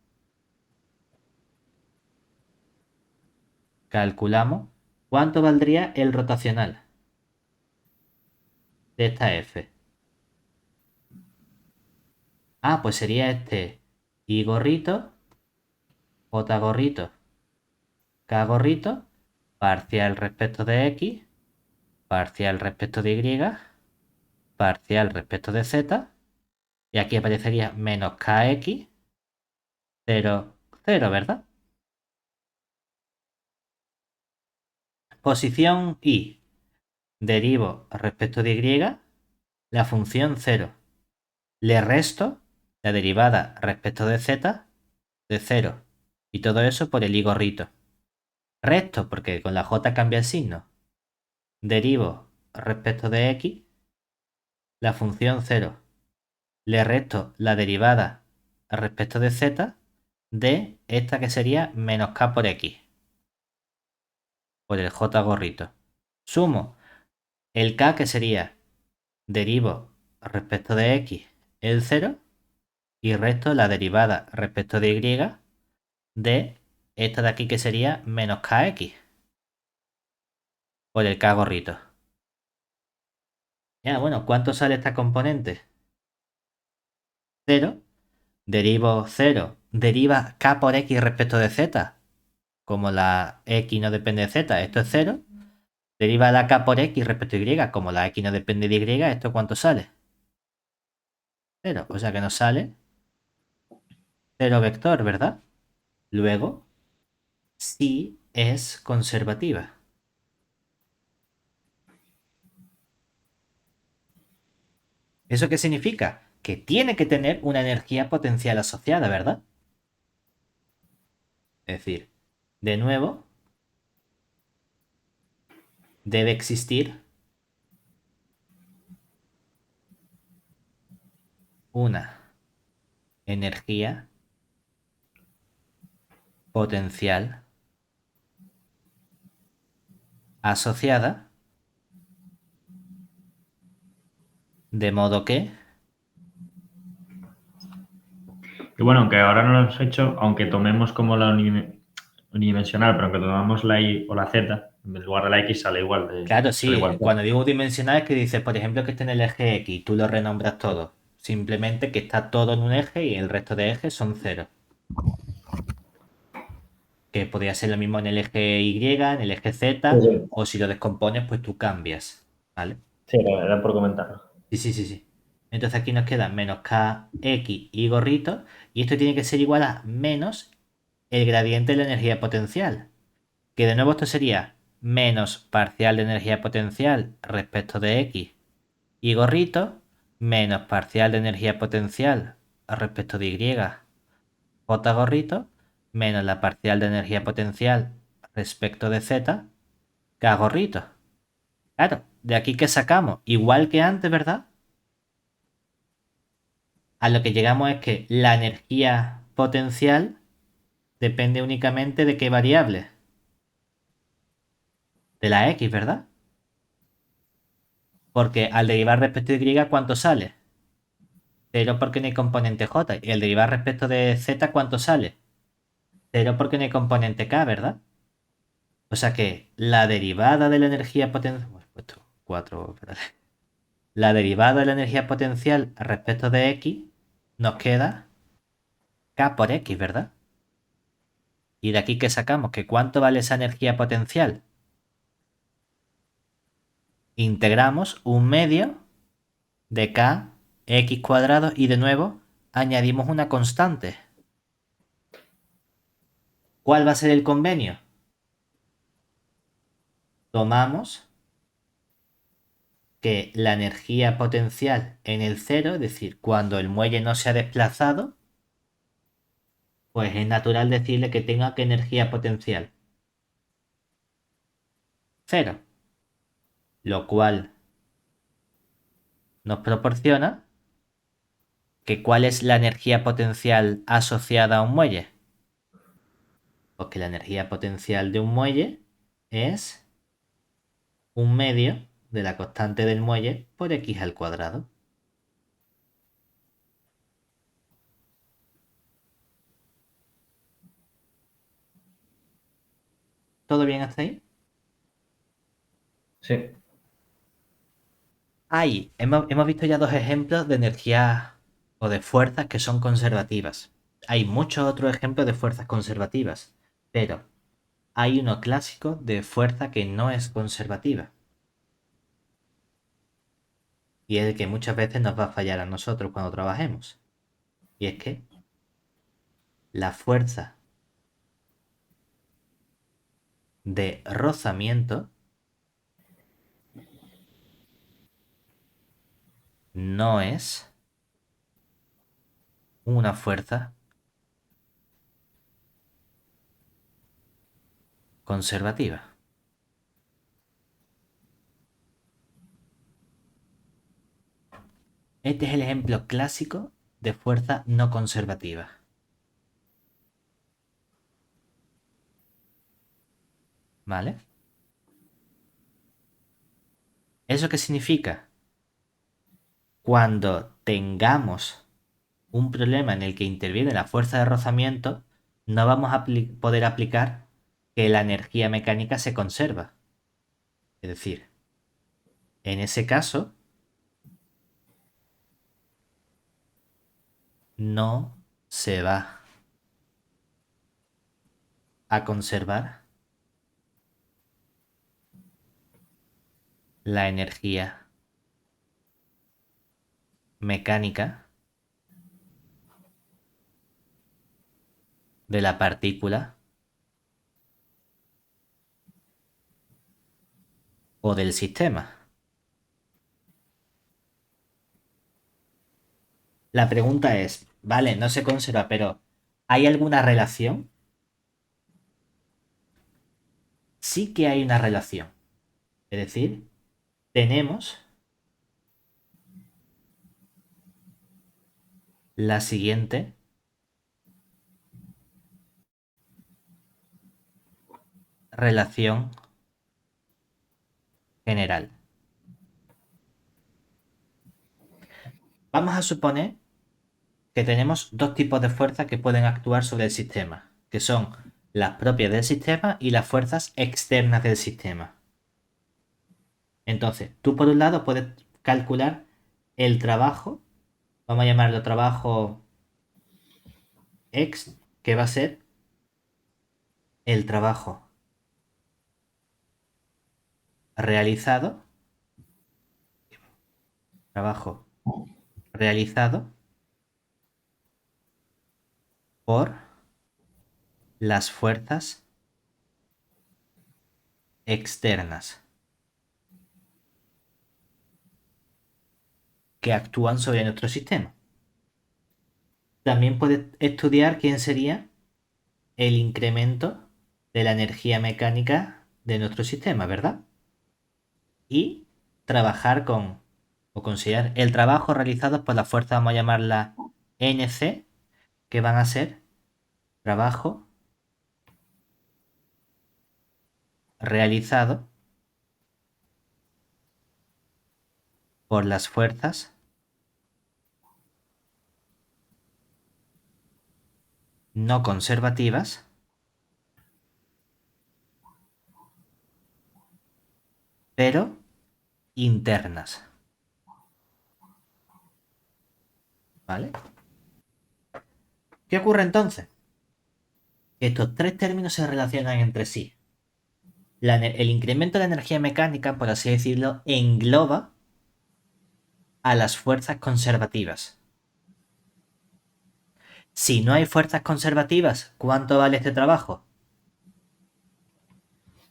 Calculamos cuánto valdría el rotacional de esta F. Ah, pues sería este I gorrito, J gorrito, K gorrito, parcial respecto de X, parcial respecto de Y, parcial respecto de Z, y aquí aparecería menos KX, 0, 0, ¿verdad? Posición Y. Derivo respecto de Y la función 0. Le resto la derivada respecto de Z de 0. Y todo eso por el I gorrito. Resto porque con la J cambia el signo. Derivo respecto de X la función 0. Le resto la derivada respecto de Z de esta que sería menos K por X. Por el J gorrito. Sumo el K que sería derivo respecto de X el 0 y resto la derivada respecto de Y de esta de aquí que sería menos KX por el K gorrito. Ya, bueno, ¿cuánto sale esta componente? 0. Derivo 0. Deriva K por X respecto de Z. Como la X no depende de Z, esto es 0. Deriva la K por X respecto a Y. Como la X no depende de Y, ¿esto cuánto sale? 0. O sea que nos sale 0 vector, ¿verdad? Luego, sí es conservativa. ¿Eso qué significa? Que tiene que tener una energía potencial asociada, ¿verdad? Es decir, de nuevo, debe existir una energía potencial asociada, de modo que, Y bueno, aunque ahora no lo hemos hecho, aunque tomemos como unidimensional, pero aunque tomamos la Y o la Z, en lugar de la X sale igual Claro, sale sí, igual. cuando digo dimensional es que dices, por ejemplo, que esté en el eje X, tú lo renombras Sí, todo. Simplemente que está todo en un eje y el resto de ejes son cero. Que podría ser lo mismo en el eje Y, en el eje Z, sí. o si lo descompones, pues tú cambias. ¿Vale? Sí, era por comentarlo. Sí, sí, sí, sí. Entonces aquí nos queda menos kx y gorrito, y esto tiene que ser igual a menos el gradiente de la energía potencial. Que de nuevo esto sería menos parcial de energía potencial respecto de x y gorrito menos parcial de energía potencial respecto de y j gorrito menos la parcial de energía potencial respecto de z k gorrito. Claro, de aquí que sacamos, igual que antes, ¿verdad? A lo que llegamos es que la energía potencial depende únicamente de qué variable, de la x, ¿verdad? Porque al derivar respecto de y, ¿cuánto sale? Cero porque no hay componente j. Y al derivar respecto de z, ¿cuánto sale? Cero porque no hay componente k, ¿verdad? O sea que la derivada de la energía potencial... Bueno, puesto 4, la derivada de la energía potencial respecto de x nos queda k por x, ¿verdad? Y de aquí que sacamos que cuánto vale esa energía potencial. Integramos un medio de k x cuadrado y de nuevo añadimos una constante. ¿Cuál va a ser el convenio? Tomamos que la energía potencial en el cero, es decir, cuando el muelle no se ha desplazado, pues es natural decirle que tenga que energía potencial cero, lo cual nos proporciona que cuál es la energía potencial asociada a un muelle. Pues que la energía potencial de un muelle es un medio de la constante del muelle por x al cuadrado. ¿Todo bien hasta ahí? Sí, Ahí, hemos visto ya dos ejemplos de energía o de fuerzas que son conservativas. Hay muchos otros ejemplos de fuerzas conservativas, pero hay uno clásico de fuerza que no es conservativa. Y es el que muchas veces nos va a fallar a nosotros cuando trabajemos. Y es que la fuerza de rozamiento no es una fuerza conservativa. Este es el ejemplo clásico de fuerza no conservativa. ¿Vale? ¿Eso qué significa? Cuando tengamos un problema en el que interviene la fuerza de rozamiento, no vamos a poder aplicar que la energía mecánica se conserva. Es decir, en ese caso, no se va a conservar la energía mecánica de la partícula o del sistema. La pregunta es, vale, no se conserva, pero ¿hay alguna relación? Sí que hay una relación. Es decir, tenemos la siguiente relación general. Vamos a suponer que tenemos dos tipos de fuerza que pueden actuar sobre el sistema, que son las propias del sistema y las fuerzas externas del sistema. Entonces, tú por un lado puedes calcular el trabajo, vamos a llamarlo trabajo X, que va a ser el trabajo realizado, trabajo realizado por las fuerzas externas que actúan sobre nuestro sistema. También puedes estudiar quién sería el incremento de la energía mecánica de nuestro sistema, ¿verdad? Y trabajar con, o considerar el trabajo realizado por las fuerzas, vamos a llamarla NC, que van a ser trabajo realizado por las fuerzas no conservativas, pero internas. ¿Vale? ¿Qué ocurre entonces? Estos tres términos se relacionan entre sí. El incremento de la energía mecánica, por así decirlo, engloba a las fuerzas conservativas. Si no hay fuerzas conservativas, ¿cuánto vale este trabajo?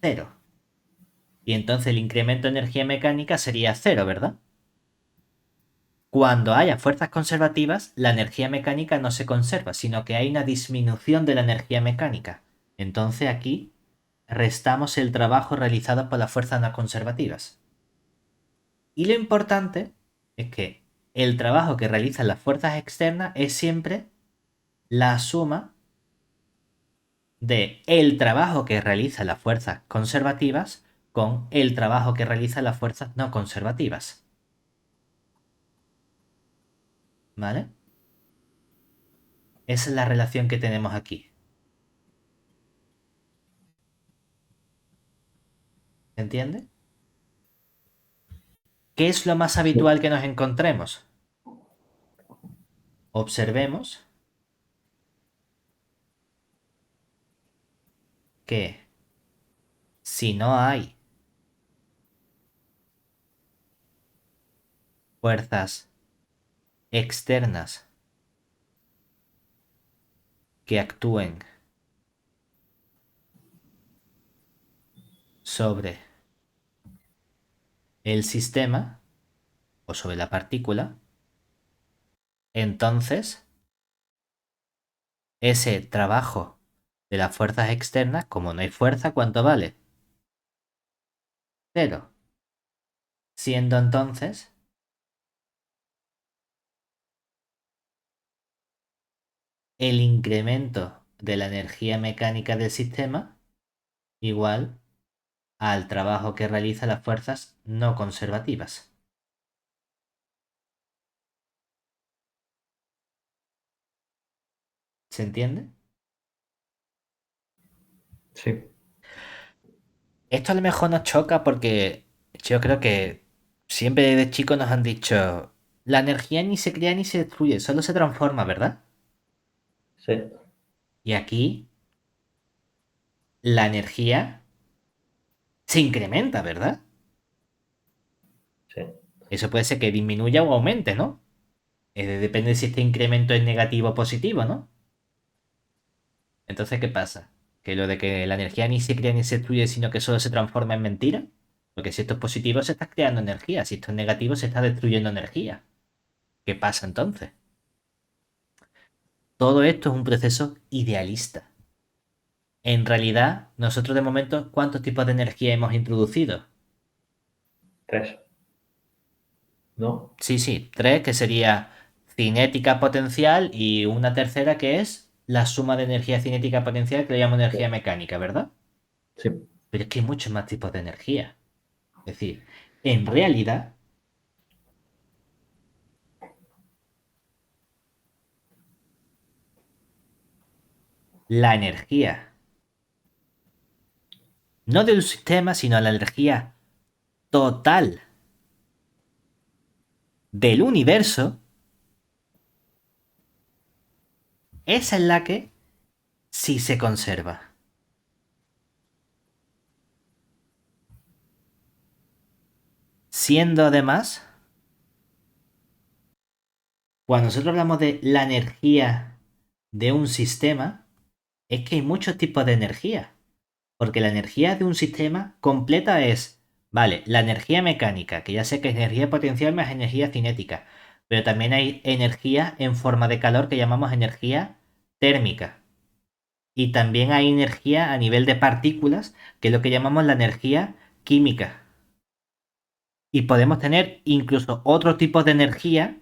Cero. Y entonces el incremento de energía mecánica sería cero, ¿verdad? Cuando haya fuerzas conservativas, la energía mecánica no se conserva, sino que hay una disminución de la energía mecánica. Entonces aquí restamos el trabajo realizado por las fuerzas no conservativas. Y lo importante es que el trabajo que realizan las fuerzas externas es siempre la suma de el trabajo que realizan las fuerzas conservativas con el trabajo que realizan las fuerzas no conservativas. ¿Vale? Esa es la relación que tenemos aquí. ¿Se entiende? ¿Qué es lo más Sí. habitual que nos encontremos? Observemos que si no hay fuerzas externas que actúen sobre el sistema o sobre la partícula, entonces ese trabajo de las fuerzas externas, como no hay fuerza, ¿cuánto vale? Cero. Siendo entonces el incremento de la energía mecánica del sistema igual al trabajo que realizan las fuerzas no conservativas. ¿Se entiende? Sí. Esto a lo mejor nos choca porque yo creo que siempre desde chicos nos han dicho, la energía ni se crea ni se destruye, solo se transforma, ¿verdad? Sí. Y aquí la energía se incrementa, ¿verdad? Sí. Eso puede ser que disminuya o aumente, ¿no? Depende si este incremento es negativo o positivo, ¿no? Entonces, ¿qué pasa? Que lo de que la energía ni se crea ni se destruye, sino que solo se transforma en mentira. Porque si esto es positivo, se está creando energía. Si esto es negativo, se está destruyendo energía. ¿Qué pasa entonces? Todo esto es un proceso idealista. En realidad, nosotros de momento, ¿cuántos tipos de energía hemos introducido? Tres. ¿No? Sí, sí, tres, que sería cinética potencial y una tercera que es la suma de energía cinética potencial que le llamo energía mecánica, ¿verdad? Sí. Pero es que hay muchos más tipos de energía. Es decir, en realidad, la energía. no de un sistema, sino la energía total del universo, esa es la que sí se conserva. Siendo además, cuando nosotros hablamos de la energía de un sistema, es que hay muchos tipos de energía. Porque la energía de un sistema completa es, vale, la energía mecánica, que ya sé que es energía potencial más energía cinética, pero también hay energía en forma de calor que llamamos energía térmica. Y también hay energía a nivel de partículas, que es lo que llamamos la energía química. Y podemos tener incluso otros tipos de energía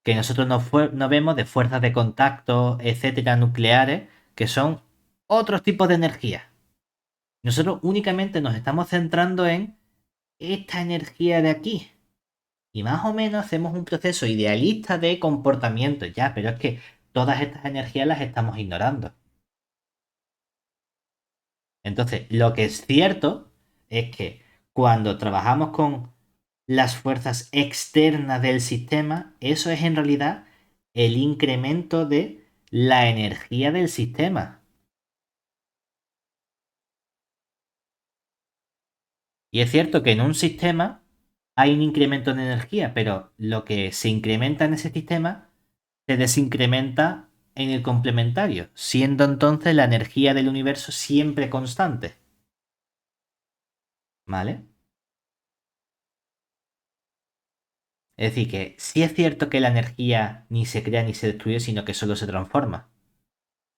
que nosotros no vemos, de fuerzas de contacto, etcétera, nucleares, que son otros tipos de energía. Nosotros únicamente nos estamos centrando en esta energía de aquí. Y más o menos hacemos un proceso idealista de comportamiento, ya, pero es que todas estas energías las estamos ignorando. Entonces, lo que es cierto es que cuando trabajamos con las fuerzas externas del sistema, eso es en realidad el incremento de la energía del sistema. Y es cierto que en un sistema hay un incremento de energía, pero lo que se incrementa en ese sistema se desincrementa en el complementario, siendo entonces la energía del universo siempre constante. ¿Vale? Es decir, que sí es cierto que la energía ni se crea ni se destruye, sino que solo se transforma,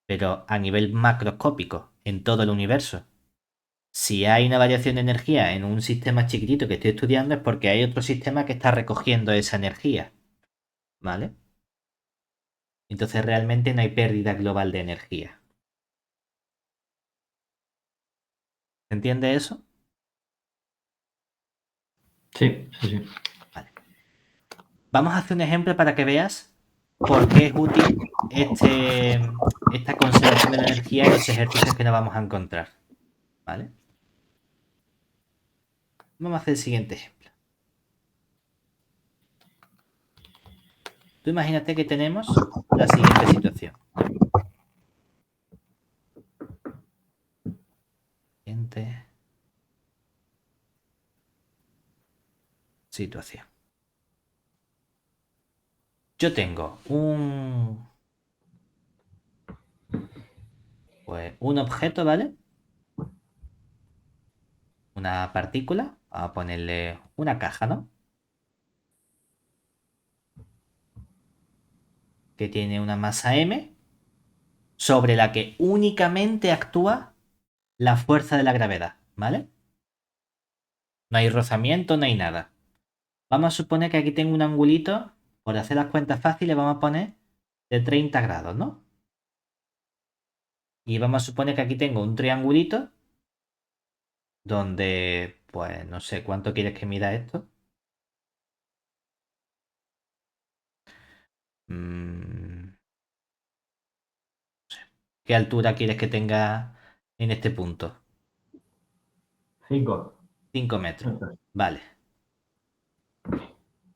pero a nivel macroscópico, en todo el universo. Si hay una variación de energía en un sistema chiquitito que estoy estudiando es porque hay otro sistema que está recogiendo esa energía. ¿Vale? Entonces realmente no hay pérdida global de energía. ¿Se entiende eso? Sí, sí, sí. Vale. Vamos a hacer un ejemplo para que veas por qué es útil esta conservación de la energía y los ejercicios que nos vamos a encontrar. ¿Vale? Vamos a hacer el siguiente ejemplo. Tú imagínate que tenemos la siguiente situación. Siguiente situación. Yo tengo un objeto, ¿vale? Una partícula. Vamos a ponerle una caja, ¿no? Que tiene una masa m sobre la que únicamente actúa la fuerza de la gravedad, ¿vale? No hay rozamiento, no hay nada. Vamos a suponer que aquí tengo un angulito, por hacer las cuentas fáciles, vamos a poner de 30 grados, ¿no? Y vamos a suponer que aquí tengo un triangulito donde, pues, no sé cuánto quieres que mida esto. Mm, ¿Qué altura quieres que tenga en este punto? 5. 5 metros. Vale.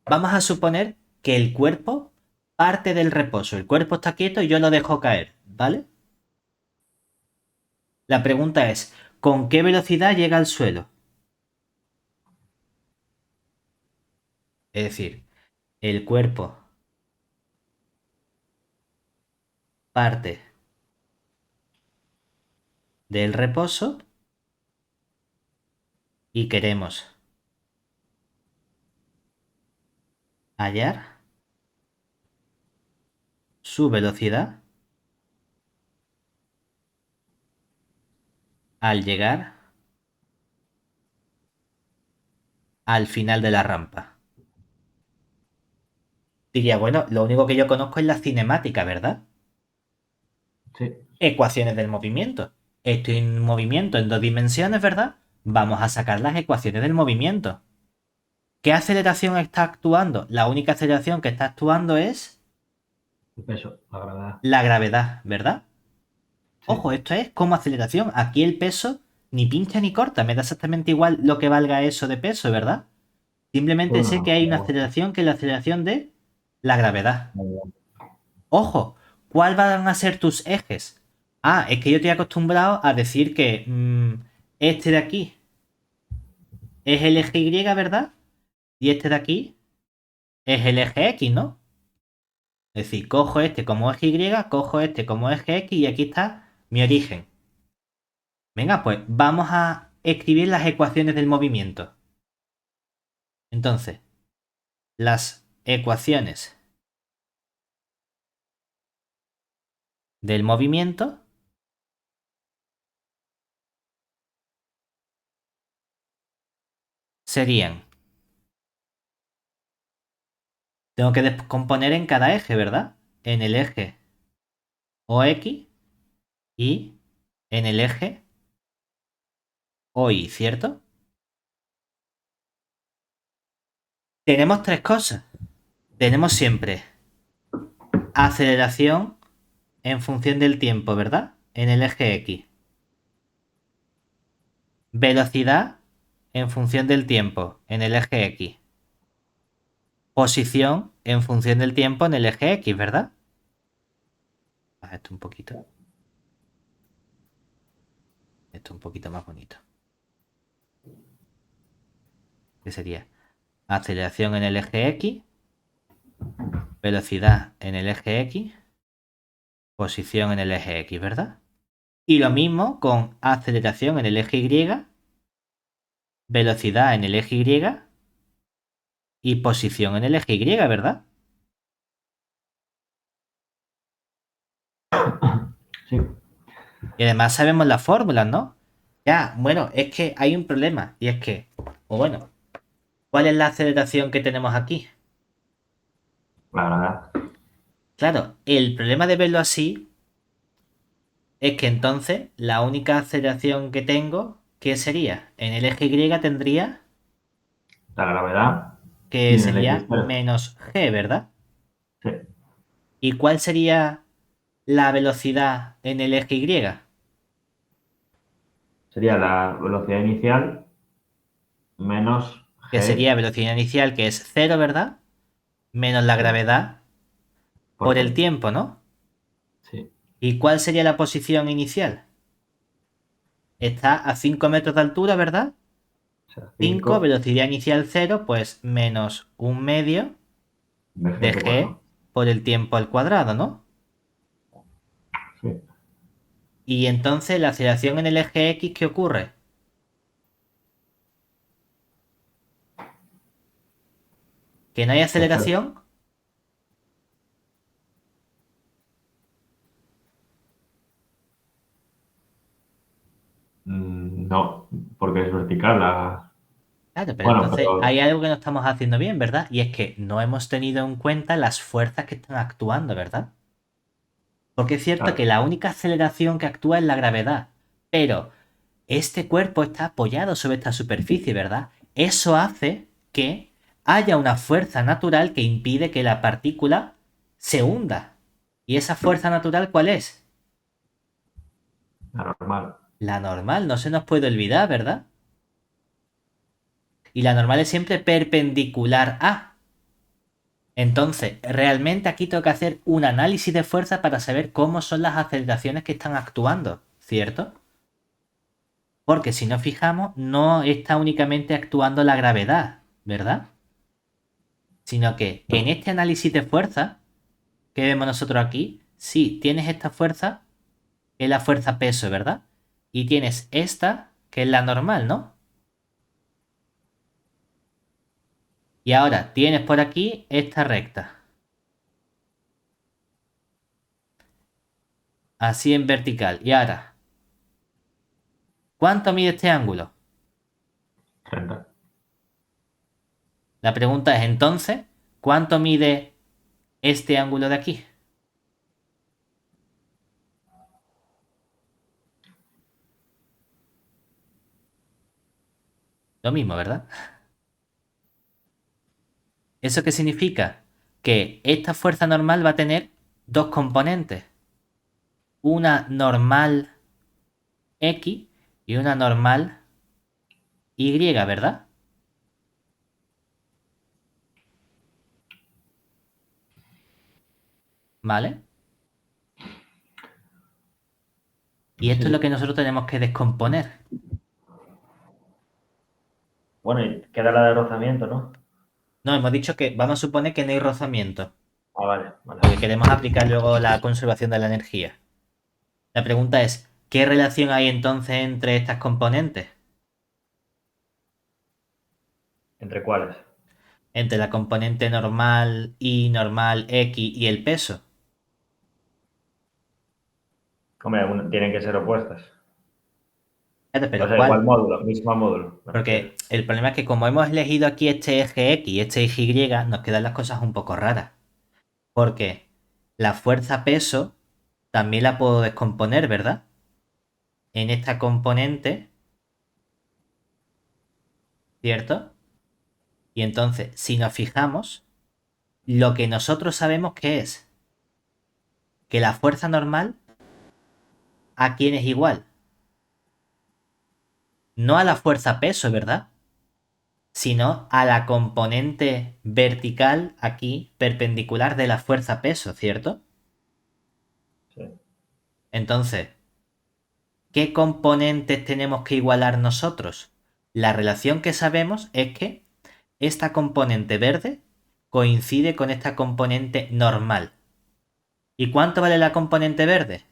Vamos a suponer que el cuerpo parte del reposo. El cuerpo está quieto y yo lo dejo caer, ¿vale? La pregunta es, ¿con qué velocidad llega al suelo? Es decir, el cuerpo parte del reposo y queremos hallar su velocidad al llegar al final de la rampa. Diría, bueno, lo único que yo conozco es la cinemática, ¿verdad? Sí. Ecuaciones del movimiento. Estoy en movimiento en dos dimensiones, ¿verdad? Vamos a sacar las ecuaciones del movimiento. ¿Qué aceleración está actuando? La única aceleración que está actuando es El peso, la gravedad. la gravedad, ¿verdad? Sí. Ojo, esto es como aceleración. Aquí el peso ni pincha ni corta, me da exactamente igual lo que valga eso de peso, ¿verdad? Simplemente sé que Bueno, hay una aceleración que es la aceleración de la gravedad. Ojo, ¿cuál van a ser tus ejes? Ah, es que yo estoy acostumbrado a decir que este de aquí es el eje Y, ¿verdad? Y este de aquí es el eje X, ¿no? Es decir, cojo este como eje Y, cojo este como eje X y aquí está mi origen. Venga, pues vamos a escribir las ecuaciones del movimiento. Entonces, las ecuaciones del movimiento serían, tengo que descomponer en cada eje, ¿verdad? En el eje OX y en el eje OY, ¿cierto? Tenemos tres cosas. Tenemos siempre aceleración en función del tiempo, ¿verdad? En el eje X. Velocidad en función del tiempo en el eje X. Posición en función del tiempo en el eje X, ¿verdad? Baja esto un poquito. Esto un poquito más bonito. ¿Qué sería? Aceleración en el eje X, velocidad en el eje X, posición en el eje X, ¿verdad? Y lo mismo con aceleración en el eje Y, velocidad en el eje Y y posición en el eje Y, ¿verdad? sí. Y además sabemos las fórmulas, ¿no? Ya, bueno, es que hay un problema y es que, o bueno, ¿cuál es la aceleración que tenemos aquí? La verdad. Claro, el problema de verlo así es que entonces la única aceleración que tengo, ¿qué sería? En el eje Y tendría La gravedad que y en el X sería cero. menos g, ¿verdad? Sí. ¿Y cuál sería la velocidad en el eje Y? Sería la velocidad inicial menos Que g sería velocidad inicial, que es cero, ¿verdad? Menos la sí, gravedad por por el t. tiempo, ¿no? Sí. ¿Y cuál sería la posición inicial? Está a 5 metros de altura, ¿verdad? O sea, 5 5 velocidad inicial cero, pues menos un medio de de g por g 4. por el tiempo al cuadrado, ¿no? Sí. Y entonces la aceleración en el eje X, ¿qué ocurre? ¿Que no hay Que es cero. aceleración? No, porque es vertical la... Claro, pero Bueno, entonces pero... hay algo que no estamos haciendo bien, ¿verdad? Y es que no hemos tenido en cuenta las fuerzas que están actuando, ¿verdad? Porque es cierto que Claro, la única aceleración que actúa es la gravedad, pero este cuerpo está apoyado sobre esta superficie, ¿verdad? Eso hace que haya una fuerza natural que impide que la partícula se hunda. ¿Y esa fuerza natural cuál es? normal. La normal, no se nos puede olvidar, ¿verdad? Y la normal es siempre perpendicular a. Entonces, realmente aquí tengo que hacer un análisis de fuerza para saber cómo son las aceleraciones que están actuando, ¿cierto? Porque si nos fijamos, no está únicamente actuando la gravedad, ¿verdad? Sino que en este análisis de fuerza que vemos nosotros aquí, sí, tienes esta fuerza, que es la fuerza peso, ¿verdad? Y tienes esta, que es la normal, ¿no? Y ahora tienes por aquí esta recta, así en vertical. Y ahora, ¿cuánto mide este ángulo? 30. La pregunta es entonces, ¿cuánto mide este ángulo de aquí? Lo mismo, ¿verdad? ¿Eso qué significa? Que esta fuerza normal va a tener dos componentes. Una normal X y una normal Y, ¿verdad? ¿Vale? Y esto es lo Sí. que nosotros tenemos que descomponer. Bueno, y queda la de rozamiento, ¿no? No, hemos dicho que vamos a suponer que no hay rozamiento, Ah, vale, vale. porque queremos aplicar luego la conservación de la energía. La pregunta es, ¿qué relación hay entonces entre estas componentes? ¿Entre cuáles? Entre la componente normal y normal X y el peso. Hombre, tienen que ser opuestas. Espérate, O ¿pero sea, igual cuál? módulo, mismo módulo, me refiero. Porque el problema es que como hemos elegido aquí este eje X y este eje Y, nos quedan las cosas un poco raras. Porque la fuerza peso también la puedo descomponer, ¿verdad? En esta componente, ¿cierto? Y entonces, si nos fijamos, lo que nosotros sabemos que es que la fuerza normal a quién es igual. No a la fuerza peso, ¿verdad? Sino a la componente vertical aquí, perpendicular de la fuerza peso, ¿cierto? Sí. Entonces, ¿qué componentes tenemos que igualar nosotros? La relación que sabemos es que esta componente verde coincide con esta componente normal. ¿Y cuánto vale la componente verde?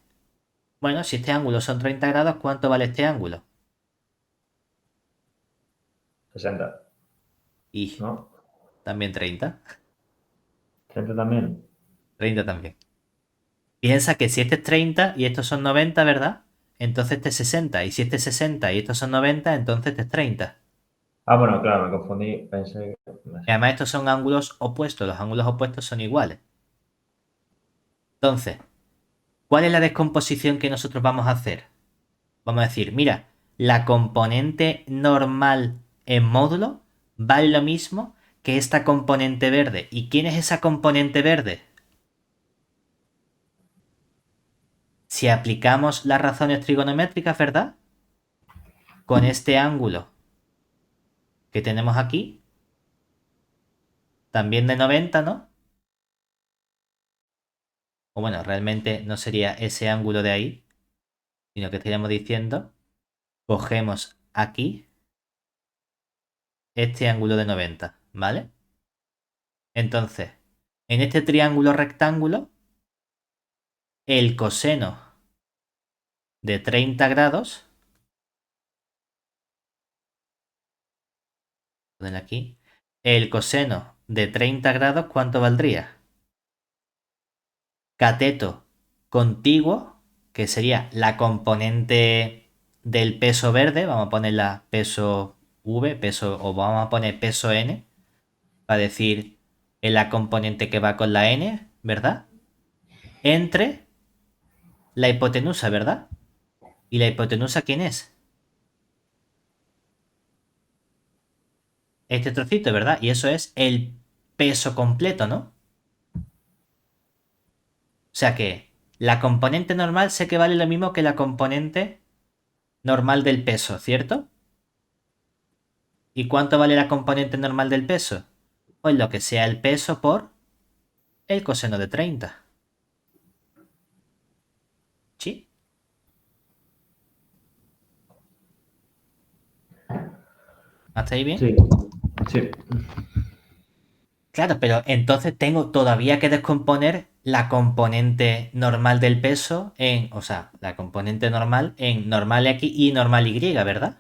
Bueno, si este ángulo son 30 grados, ¿cuánto vale este ángulo? 60, Y ¿no? también 30. 30 también. 30 también. Piensa que si este es 30 y estos son 90, ¿verdad? Entonces este es 60. Y si este es 60 y estos son 90, entonces este es 30. Ah, bueno, claro, me confundí. Pensé que... Y además estos son ángulos opuestos. Los ángulos opuestos son iguales. Entonces, ¿cuál es la descomposición que nosotros vamos a hacer? Vamos a decir, mira, la componente normal en módulo vale lo mismo que esta componente verde. ¿Y quién es esa componente verde? Si aplicamos las razones trigonométricas, ¿verdad? Con este ángulo que tenemos aquí, también de 90, ¿no? O bueno, realmente no sería ese ángulo de ahí, sino que estaríamos diciendo, cogemos aquí este ángulo de 90, ¿vale? Entonces, en este triángulo rectángulo, el coseno de 30 grados, poner aquí, el coseno de 30 grados, ¿cuánto valdría? Cateto contiguo, que sería la componente del peso verde, vamos a ponerla peso V, peso, o vamos a poner peso N, para decir en la componente que va con la N, ¿verdad? Entre la hipotenusa, ¿verdad? ¿Y la hipotenusa quién es? Este trocito, ¿verdad? Y eso es el peso completo, ¿no? O sea que la componente normal sé que vale lo mismo que la componente normal del peso, ¿cierto? ¿Y cuánto vale la componente normal del peso? Pues lo que sea el peso por el coseno de 30. ¿Sí? ¿Hasta ahí bien? Sí, sí. Claro, pero entonces tengo todavía que descomponer la componente normal del peso en, o sea, la componente normal en normal X y normal Y, ¿verdad?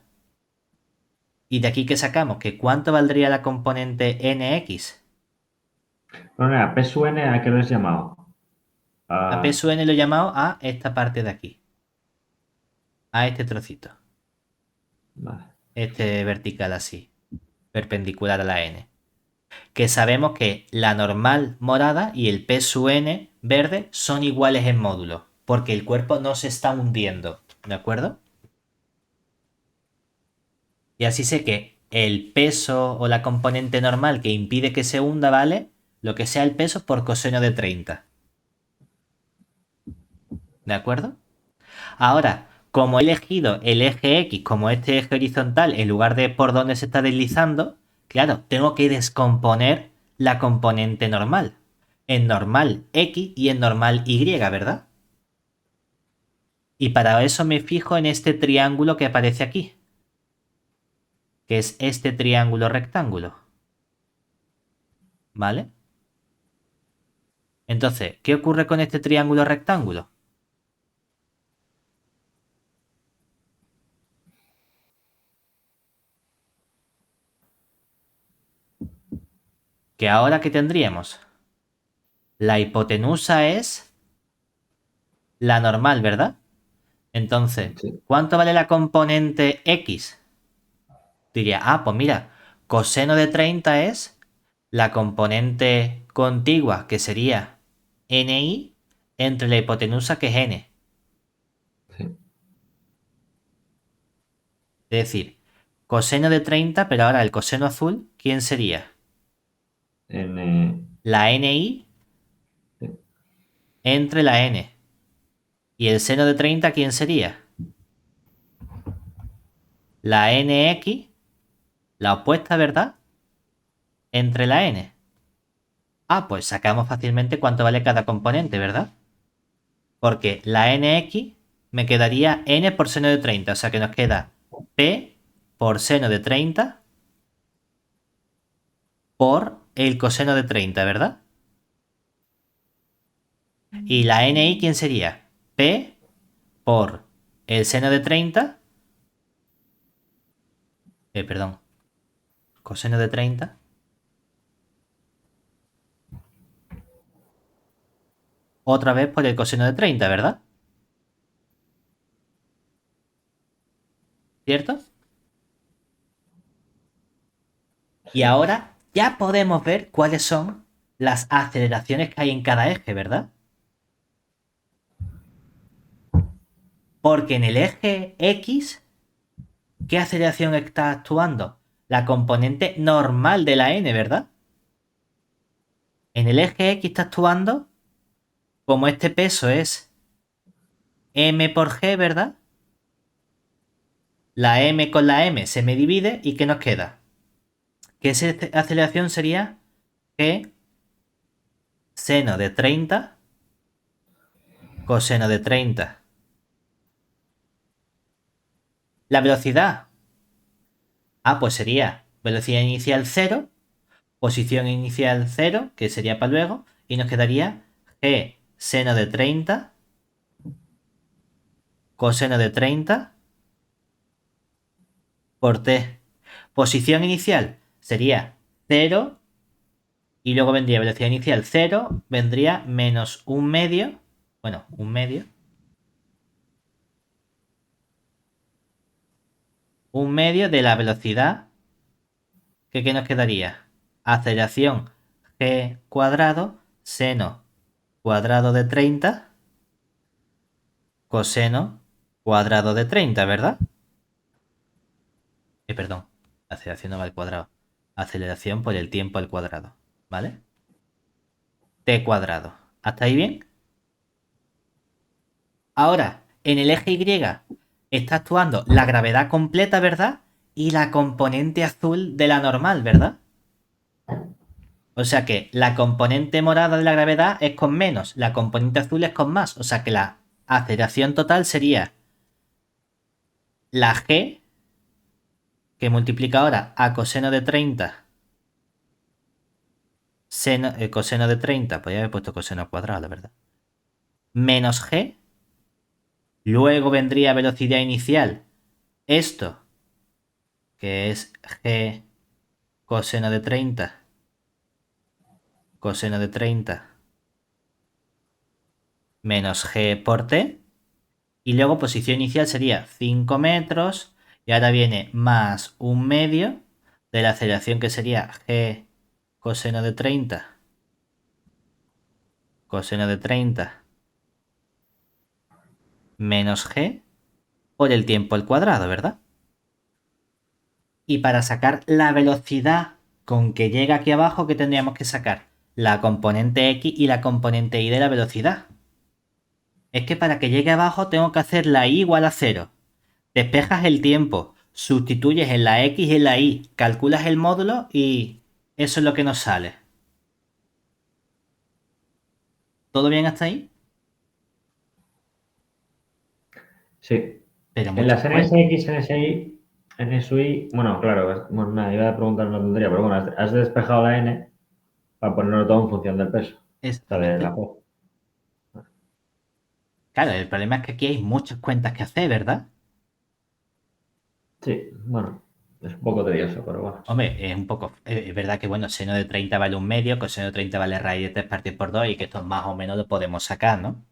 Y de aquí que sacamos que cuánto valdría la componente NX. Bueno, mira, PSUN, ¿a qué lo has llamado? A P Ah, sub n lo he llamado a esta parte de aquí, a este trocito, vale. este vertical así, perpendicular a la N. Que sabemos que la normal morada y el P sub n verde son iguales en módulo, porque el cuerpo no se está hundiendo, ¿de acuerdo? Y así sé que el peso o la componente normal que impide que se hunda vale lo que sea el peso por coseno de 30, ¿de acuerdo? Ahora, como he elegido el eje X como este eje horizontal en lugar de por donde se está deslizando, claro, tengo que descomponer la componente normal. En normal X y en normal Y, ¿verdad? Y para eso me fijo en este triángulo que aparece aquí, que es este triángulo rectángulo. ¿Vale? Entonces, ¿qué ocurre con este triángulo rectángulo? Que ahora que tendríamos, la hipotenusa es la normal, ¿verdad? Entonces, Sí, ¿cuánto vale la componente X? Diría, pues mira, coseno de 30 es la componente contigua, que sería NI, entre la hipotenusa, que es N. sí. Es decir, coseno de 30, pero ahora el coseno azul, ¿quién sería? En, La NI sí, entre la N. ¿Y el seno de 30 quién sería? La NX, la opuesta, ¿verdad? Entre la N. Pues sacamos fácilmente cuánto vale cada componente, ¿verdad? Porque la NX me quedaría N por seno de 30, o sea que nos queda P por seno de 30 por el coseno de 30, ¿verdad? ¿Y la NI quién sería? P por el seno de 30, perdón, coseno de 30, otra vez por el coseno de 30, ¿verdad? ¿Cierto? Y sí. ahora ya podemos ver cuáles son las aceleraciones que hay en cada eje, ¿verdad? Porque en el eje X, ¿qué aceleración está actuando? La componente normal de la n, ¿verdad? En el eje X está actuando como este peso es m por g, ¿verdad? La m con la m se me divide y ¿qué nos queda? Que esa aceleración sería g seno de 30 coseno de 30. La velocidad. Pues sería velocidad inicial 0, posición inicial 0, que sería para luego, y nos quedaría g seno de 30 coseno de 30 por t. Posición inicial sería 0 y luego vendría velocidad inicial 0, vendría menos un medio, bueno, un medio de la velocidad, que ¿qué nos quedaría? Aceleración g cuadrado seno cuadrado de 30 coseno cuadrado de 30, ¿verdad? Perdón, aceleración no va al cuadrado. Aceleración por el tiempo al cuadrado, ¿vale? T cuadrado. ¿Hasta ahí bien? Ahora, en el eje Y está actuando la gravedad completa, ¿verdad? Y la componente azul de la normal, ¿verdad? O sea que la componente morada de la gravedad es con menos, la componente azul es con más. O sea que la aceleración total sería la G, que multiplica ahora a coseno de 30 coseno de 30, podría haber puesto coseno al cuadrado, la verdad. Menos G, luego vendría velocidad inicial. Esto, que es G coseno de 30, coseno de 30, menos G por T. Y luego posición inicial sería 5 metros. Y ahora viene más un medio de la aceleración, que sería G coseno de 30, coseno de 30 menos G por el tiempo al cuadrado, ¿verdad? Y para sacar la velocidad con que llega aquí abajo, ¿qué tendríamos que sacar? La componente X y la componente Y de la velocidad. Es que para que llegue abajo tengo que hacer la Y igual a 0. Despejas el tiempo, sustituyes en la X y en la Y, calculas el módulo y eso es lo que nos sale. ¿Todo bien hasta ahí? Sí. Pero En muchas las cuentas. NSX, NSI, NSUI, bueno, claro, bueno, me iba a preguntar una tontería, pero bueno, has despejado la N para ponerlo todo en función del peso, o sea, de la Exactamente. P. Claro, el problema es que aquí hay muchas cuentas que hacer, ¿verdad? Sí, bueno, es un poco tedioso, pero bueno. Hombre, es un poco. Es verdad que, bueno, seno de 30 vale un medio, coseno de 30 vale raíz de 3 partido por 2 y que esto más o menos lo podemos sacar, ¿no?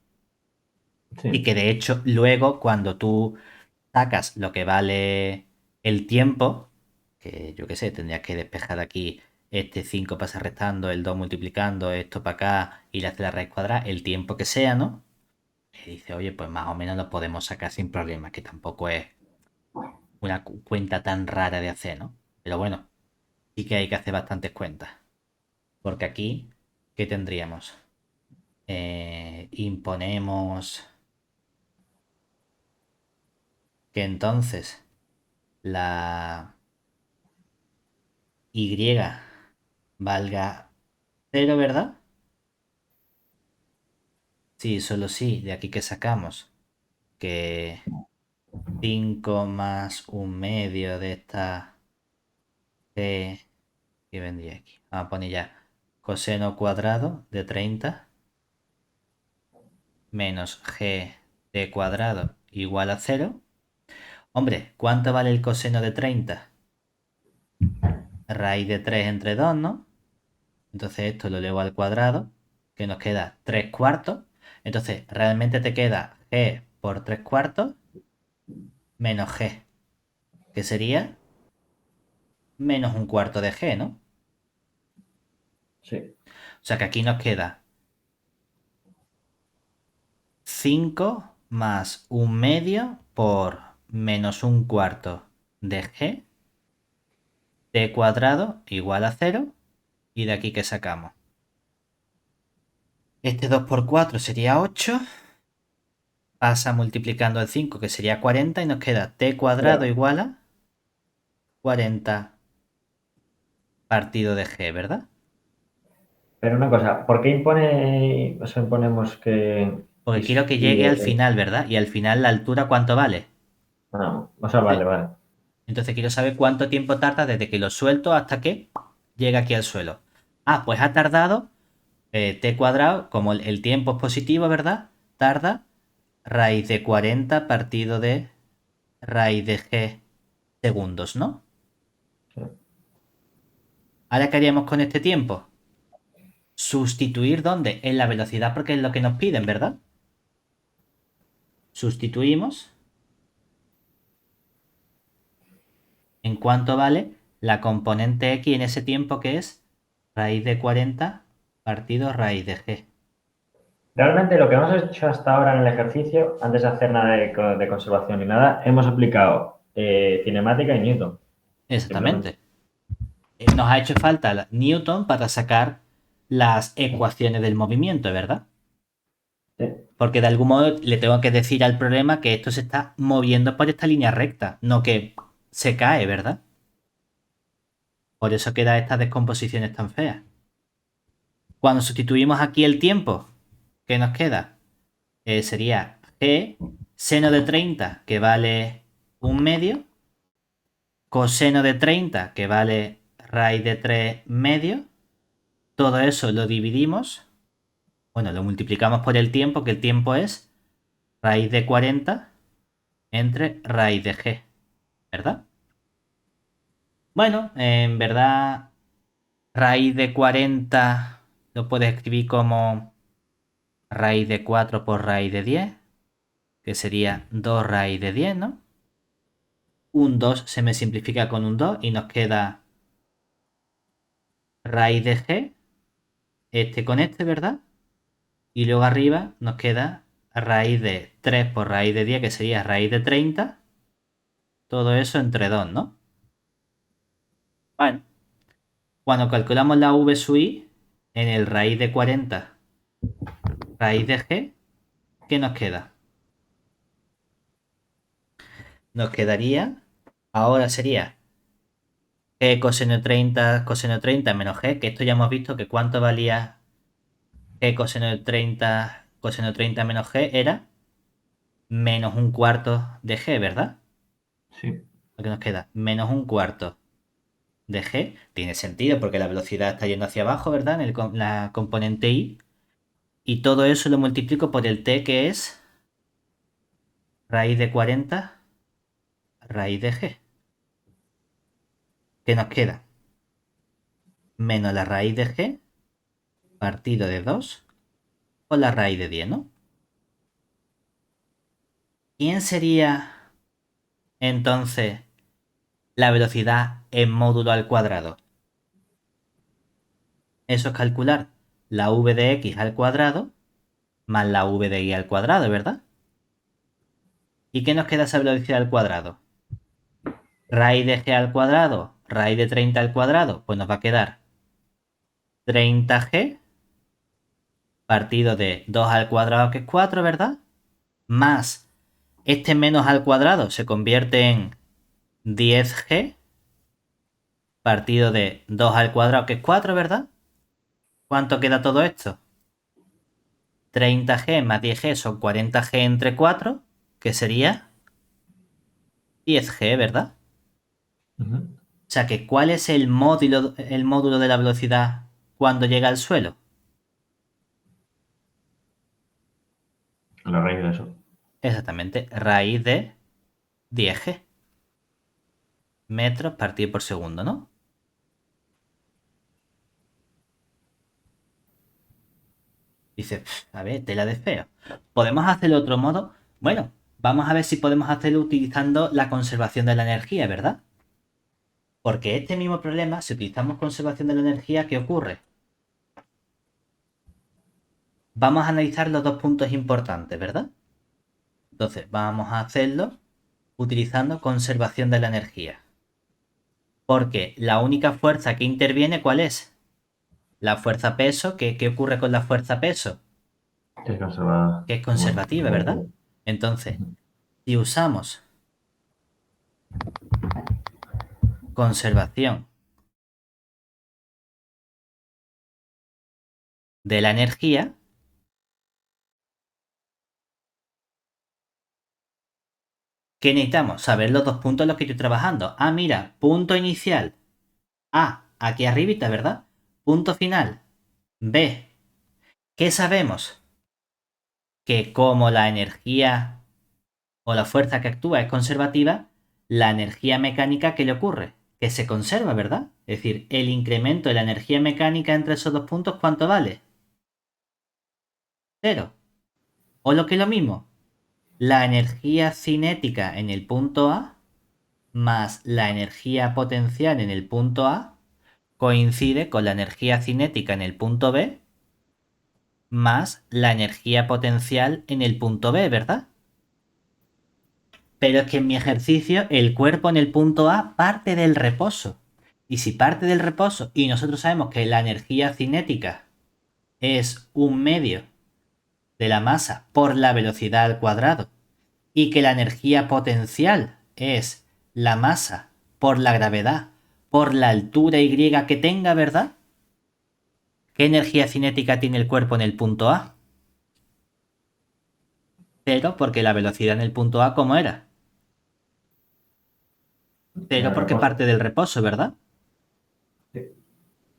Y Sí, que de hecho, luego, cuando tú sacas lo que vale el tiempo, que yo qué sé, tendrías que despejar aquí este 5 pasa restando, el 2 multiplicando, esto para acá y le hace la raíz cuadrada, el tiempo que sea, ¿no? Y dice, oye, pues más o menos lo podemos sacar sin problema, que tampoco es una cuenta tan rara de hacer, ¿no? Pero bueno, sí que hay que hacer bastantes cuentas. Porque aquí, ¿qué tendríamos? Imponemos que entonces la Y valga cero, ¿verdad? Sí, solo sí. De aquí que sacamos que 5 más un medio de esta G, que vendría aquí. Vamos a poner ya coseno cuadrado de 30 menos G de cuadrado igual a cero. Hombre, ¿cuánto vale el coseno de 30? Raíz de 3 entre 2, ¿no? Entonces esto lo elevo al cuadrado, que nos queda 3 cuartos. Entonces realmente te queda G por 3 cuartos menos G, que sería menos un cuarto de G, ¿no? sí. O sea que aquí nos queda 5 más un medio por menos un cuarto de G, t cuadrado igual a cero. Y de aquí que sacamos. Este 2 por 4 sería 8. Pasa multiplicando el 5 que sería 40 y nos queda t cuadrado Pero, igual a 40 partido de G, ¿verdad? pero una cosa, ¿por qué o sea, imponemos que Porque quiero que y llegue al final, ¿verdad? Y al final la altura, ¿cuánto vale? o sea, vale, Sí. vale. Entonces quiero saber cuánto tiempo tarda desde que lo suelto hasta que llega aquí al suelo. Ah, pues ha tardado t cuadrado, como el tiempo es positivo, ¿verdad? Tarda raíz de 40 partido de raíz de G segundos, ¿no? Sí. Ahora, ¿qué haríamos con este tiempo? Sustituir dónde? En la velocidad porque es lo que nos piden, ¿verdad? Sustituimos en cuánto vale la componente x en ese tiempo que es raíz de 40 partido raíz de g. Realmente lo que hemos hecho hasta ahora en el ejercicio, antes de hacer nada de conservación ni nada, hemos aplicado cinemática y Newton, simplemente. Exactamente. Nos ha hecho falta Newton para sacar las ecuaciones del movimiento, ¿verdad? Sí, Porque de algún modo le tengo que decir al problema que esto se está moviendo por esta línea recta, no que se cae, ¿verdad? Por eso queda estas descomposiciones tan feas. Cuando sustituimos aquí el tiempo, ¿qué nos queda? Sería g seno de 30, que vale un medio, coseno de 30, que vale raíz de 3 medio. Todo eso lo dividimos, bueno, lo multiplicamos por el tiempo, que el tiempo es raíz de 40 entre raíz de g, ¿verdad? Bueno, en verdad, raíz de 40 lo puedes escribir como raíz de 4 por raíz de 10, que sería 2 raíz de 10, ¿no? Un 2 se me simplifica con un 2 y nos queda raíz de g, este con este, ¿verdad? Y luego arriba nos queda raíz de 3 por raíz de 10, que sería raíz de 30. Todo eso entre 2, ¿no? Bueno, cuando calculamos la v sub i en el raíz de 40 raíz de g, ¿qué nos queda? nos quedaría, ahora sería g coseno de 30 menos g, que esto ya hemos visto que cuánto valía g coseno de 30 menos g era menos un cuarto de g, ¿verdad? Sí. Lo que nos queda, menos un cuarto de g, tiene sentido porque la velocidad está yendo hacia abajo, ¿verdad? La componente y. Y todo eso lo multiplico por el t, que es raíz de 40 raíz de g. ¿Qué nos queda? Menos la raíz de g partido de 2 por la raíz de 10, ¿no? ¿Quién sería entonces la velocidad en módulo al cuadrado? Eso es calcular la v de x al cuadrado más la v de y al cuadrado, ¿verdad? ¿Y qué nos queda esa velocidad al cuadrado? Raíz de g al cuadrado, raíz de 30 al cuadrado, pues nos va a quedar 30g partido de 2 al cuadrado, que es 4, ¿verdad? Más este menos al cuadrado se convierte en 10g partido de 2 al cuadrado, que es 4, ¿verdad? ¿Cuánto queda todo esto? 30g más 10g son 40g entre 4, que sería 10g, ¿verdad? Ujú. O sea que, ¿cuál es el módulo de la velocidad cuando llega al suelo? La raíz de eso. Exactamente, raíz de 10g metros partido por segundo, ¿no? Dice, a ver, tela de feo. ¿Podemos hacerlo de otro modo? Bueno, vamos a ver si podemos hacerlo utilizando la conservación de la energía, ¿verdad? Porque este mismo problema, si utilizamos conservación de la energía, ¿qué ocurre? Vamos a analizar los dos puntos importantes, ¿verdad? Entonces, vamos a hacerlo utilizando conservación de la energía. Porque la única fuerza que interviene, ¿cuál es? La fuerza peso. ¿Qué ocurre con la fuerza peso? Es conservada. Que es Bueno, conservativa, ¿verdad? Entonces, ujú. si usamos conservación de la energía, ¿qué necesitamos? Saber los dos puntos en los que estoy trabajando. Ah, mira, punto inicial. A, aquí arribita, ¿verdad? Punto final. B. ¿Qué sabemos? Que como la energía o la fuerza que actúa es conservativa, la energía mecánica, ¿qué le ocurre? Que se conserva, ¿verdad? Es decir, el incremento de la energía mecánica entre esos dos puntos, ¿cuánto vale? Cero. O lo que es lo mismo, la energía cinética en el punto A más la energía potencial en el punto A coincide con la energía cinética en el punto B más la energía potencial en el punto B, ¿verdad? Pero es que en mi ejercicio el cuerpo en el punto A parte del reposo. Y si parte del reposo y nosotros sabemos que la energía cinética es un medio de la masa por la velocidad al cuadrado y que la energía potencial es la masa por la gravedad por la altura y que tenga, ¿verdad? ¿Qué energía cinética tiene el cuerpo en el punto A? Cero, porque la velocidad en el punto A, ¿cómo era? En Cero el porque reposo. parte del reposo, ¿verdad? Sí.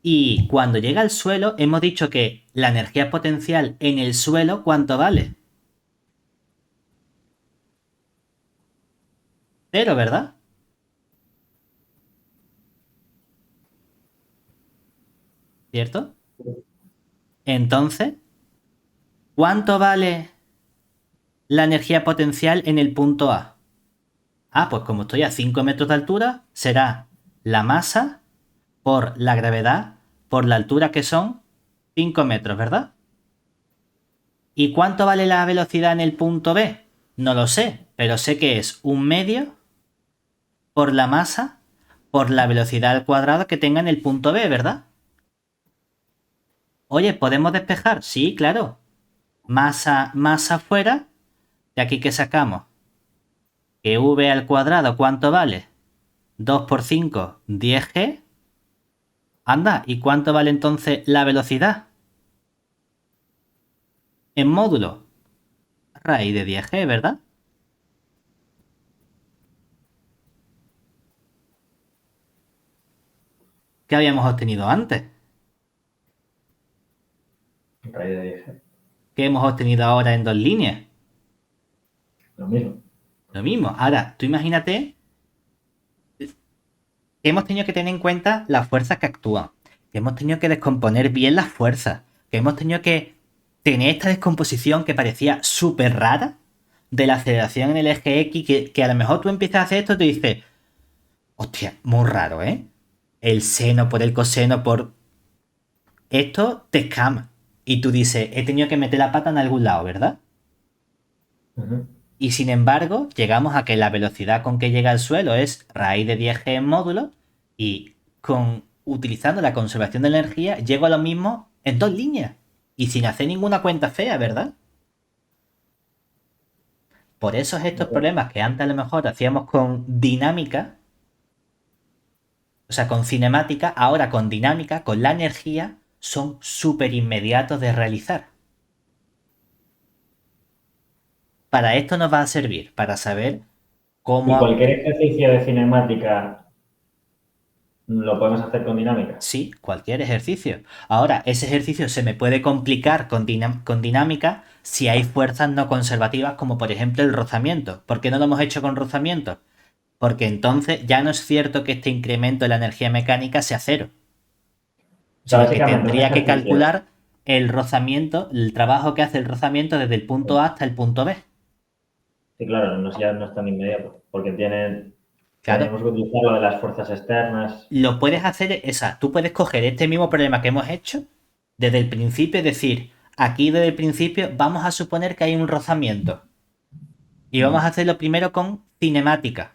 Y cuando llega al suelo, hemos dicho que la energía potencial en el suelo, ¿cuánto vale? Cero, ¿verdad? ¿Cierto? Entonces, ¿cuánto vale la energía potencial en el punto A? Ah, pues como estoy a 5 metros de altura, será la masa por la gravedad por la altura, que son 5 metros, ¿verdad? ¿Y cuánto vale la velocidad en el punto B? No lo sé, pero sé que es un medio por la masa por la velocidad al cuadrado que tenga en el punto B, ¿verdad? Oye, ¿podemos despejar? Sí, claro. Masa fuera. De aquí que sacamos Que v al cuadrado, ¿cuánto vale? 2 por 5, 10g. Anda, ¿y cuánto vale entonces la velocidad? En módulo, raíz de 10g, ¿verdad? ¿Qué habíamos obtenido antes? Raíz de 10. ¿Qué hemos obtenido ahora en dos líneas? Lo mismo. Lo mismo. Ahora, tú imagínate que hemos tenido que tener en cuenta las fuerzas que actúan, que hemos tenido que descomponer bien las fuerzas, que hemos tenido que tener esta descomposición que parecía súper rara de la aceleración en el eje X, que a lo mejor tú empiezas a hacer esto y te dices, hostia, muy raro, ¿eh? El seno por el coseno por... Esto te escama. Y tú dices, he tenido que meter la pata en algún lado, ¿verdad? Ujú. Y sin embargo, llegamos a que la velocidad con que llega al suelo es raíz de 10g en módulo y utilizando la conservación de la energía llego a lo mismo en dos líneas y sin hacer ninguna cuenta fea, ¿verdad? Por eso estos problemas que antes a lo mejor hacíamos con dinámica, o sea, con cinemática, ahora con dinámica, con la energía, son súper inmediatos de realizar. Para esto nos va a servir, para saber Y cómo... cualquier ejercicio de cinemática lo podemos hacer con dinámica. Sí, cualquier ejercicio. Ahora, ese ejercicio se me puede complicar con dinámica si hay fuerzas no conservativas, como por ejemplo el rozamiento. ¿Por qué no lo hemos hecho con rozamiento? Porque entonces ya no es cierto que este incremento de la energía mecánica sea cero, O sea, sino que básicamente un tendría que ejercicio. calcular el rozamiento, el trabajo que hace el rozamiento desde el punto A hasta el punto B. Sí, claro, ya no es tan inmediato, porque Claro, tenemos que utilizar lo de las fuerzas externas. lo puedes hacer, tú puedes coger este mismo problema que hemos hecho desde el principio, es decir, aquí desde el principio vamos a suponer que hay un rozamiento y vamos a Ujú. hacerlo primero con cinemática.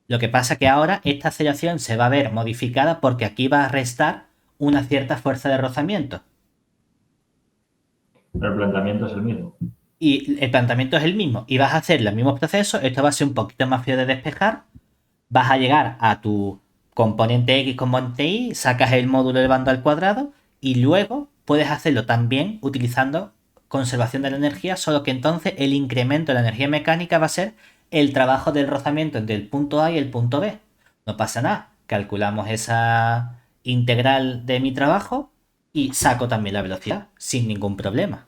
Lo que pasa que ahora esta aceleración se va a ver modificada porque aquí va a restar una cierta fuerza de rozamiento. Pero el planteamiento es el mismo. Y el planteamiento es el mismo. Y vas a hacer los mismos procesos. Esto va a ser un poquito más feo de despejar. Vas a llegar a tu componente X, componente Y, sacas el módulo elevando al cuadrado y luego puedes hacerlo también utilizando conservación de la energía, solo que entonces el incremento de la energía mecánica va a ser el trabajo del rozamiento entre el punto A y el punto B. No pasa nada, calculamos esa integral de mi trabajo y saco también la velocidad sin ningún problema.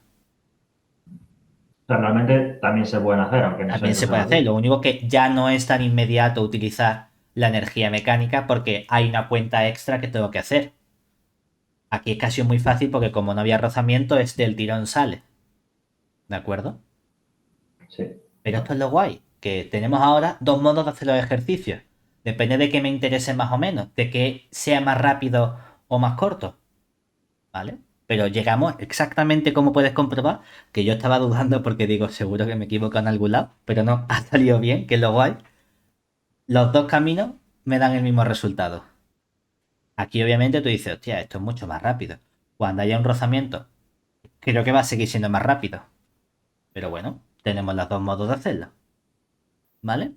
O sea, realmente también se pueden hacer, aunque no También sean se puede hacer, conservativos. lo único que ya no es tan inmediato utilizar la energía mecánica porque hay una cuenta extra que tengo que hacer. Aquí es casi muy fácil porque como no había rozamiento, es del tirón sale. ¿De acuerdo? Sí. Pero esto Vale. es lo guay, que tenemos ahora dos modos de hacer los ejercicios. Depende de qué me interese más o menos, de que sea más rápido o más corto. ¿Vale? Pero llegamos exactamente como puedes comprobar, que yo estaba dudando porque digo, seguro que me equivoco en algún lado, pero no, ha salido bien, que es lo guay. Los dos caminos me dan el mismo resultado. Aquí obviamente tú dices, hostia, esto es mucho más rápido. Cuando haya un rozamiento, creo que va a seguir siendo más rápido. Pero bueno, tenemos los dos modos de hacerlo. ¿Vale?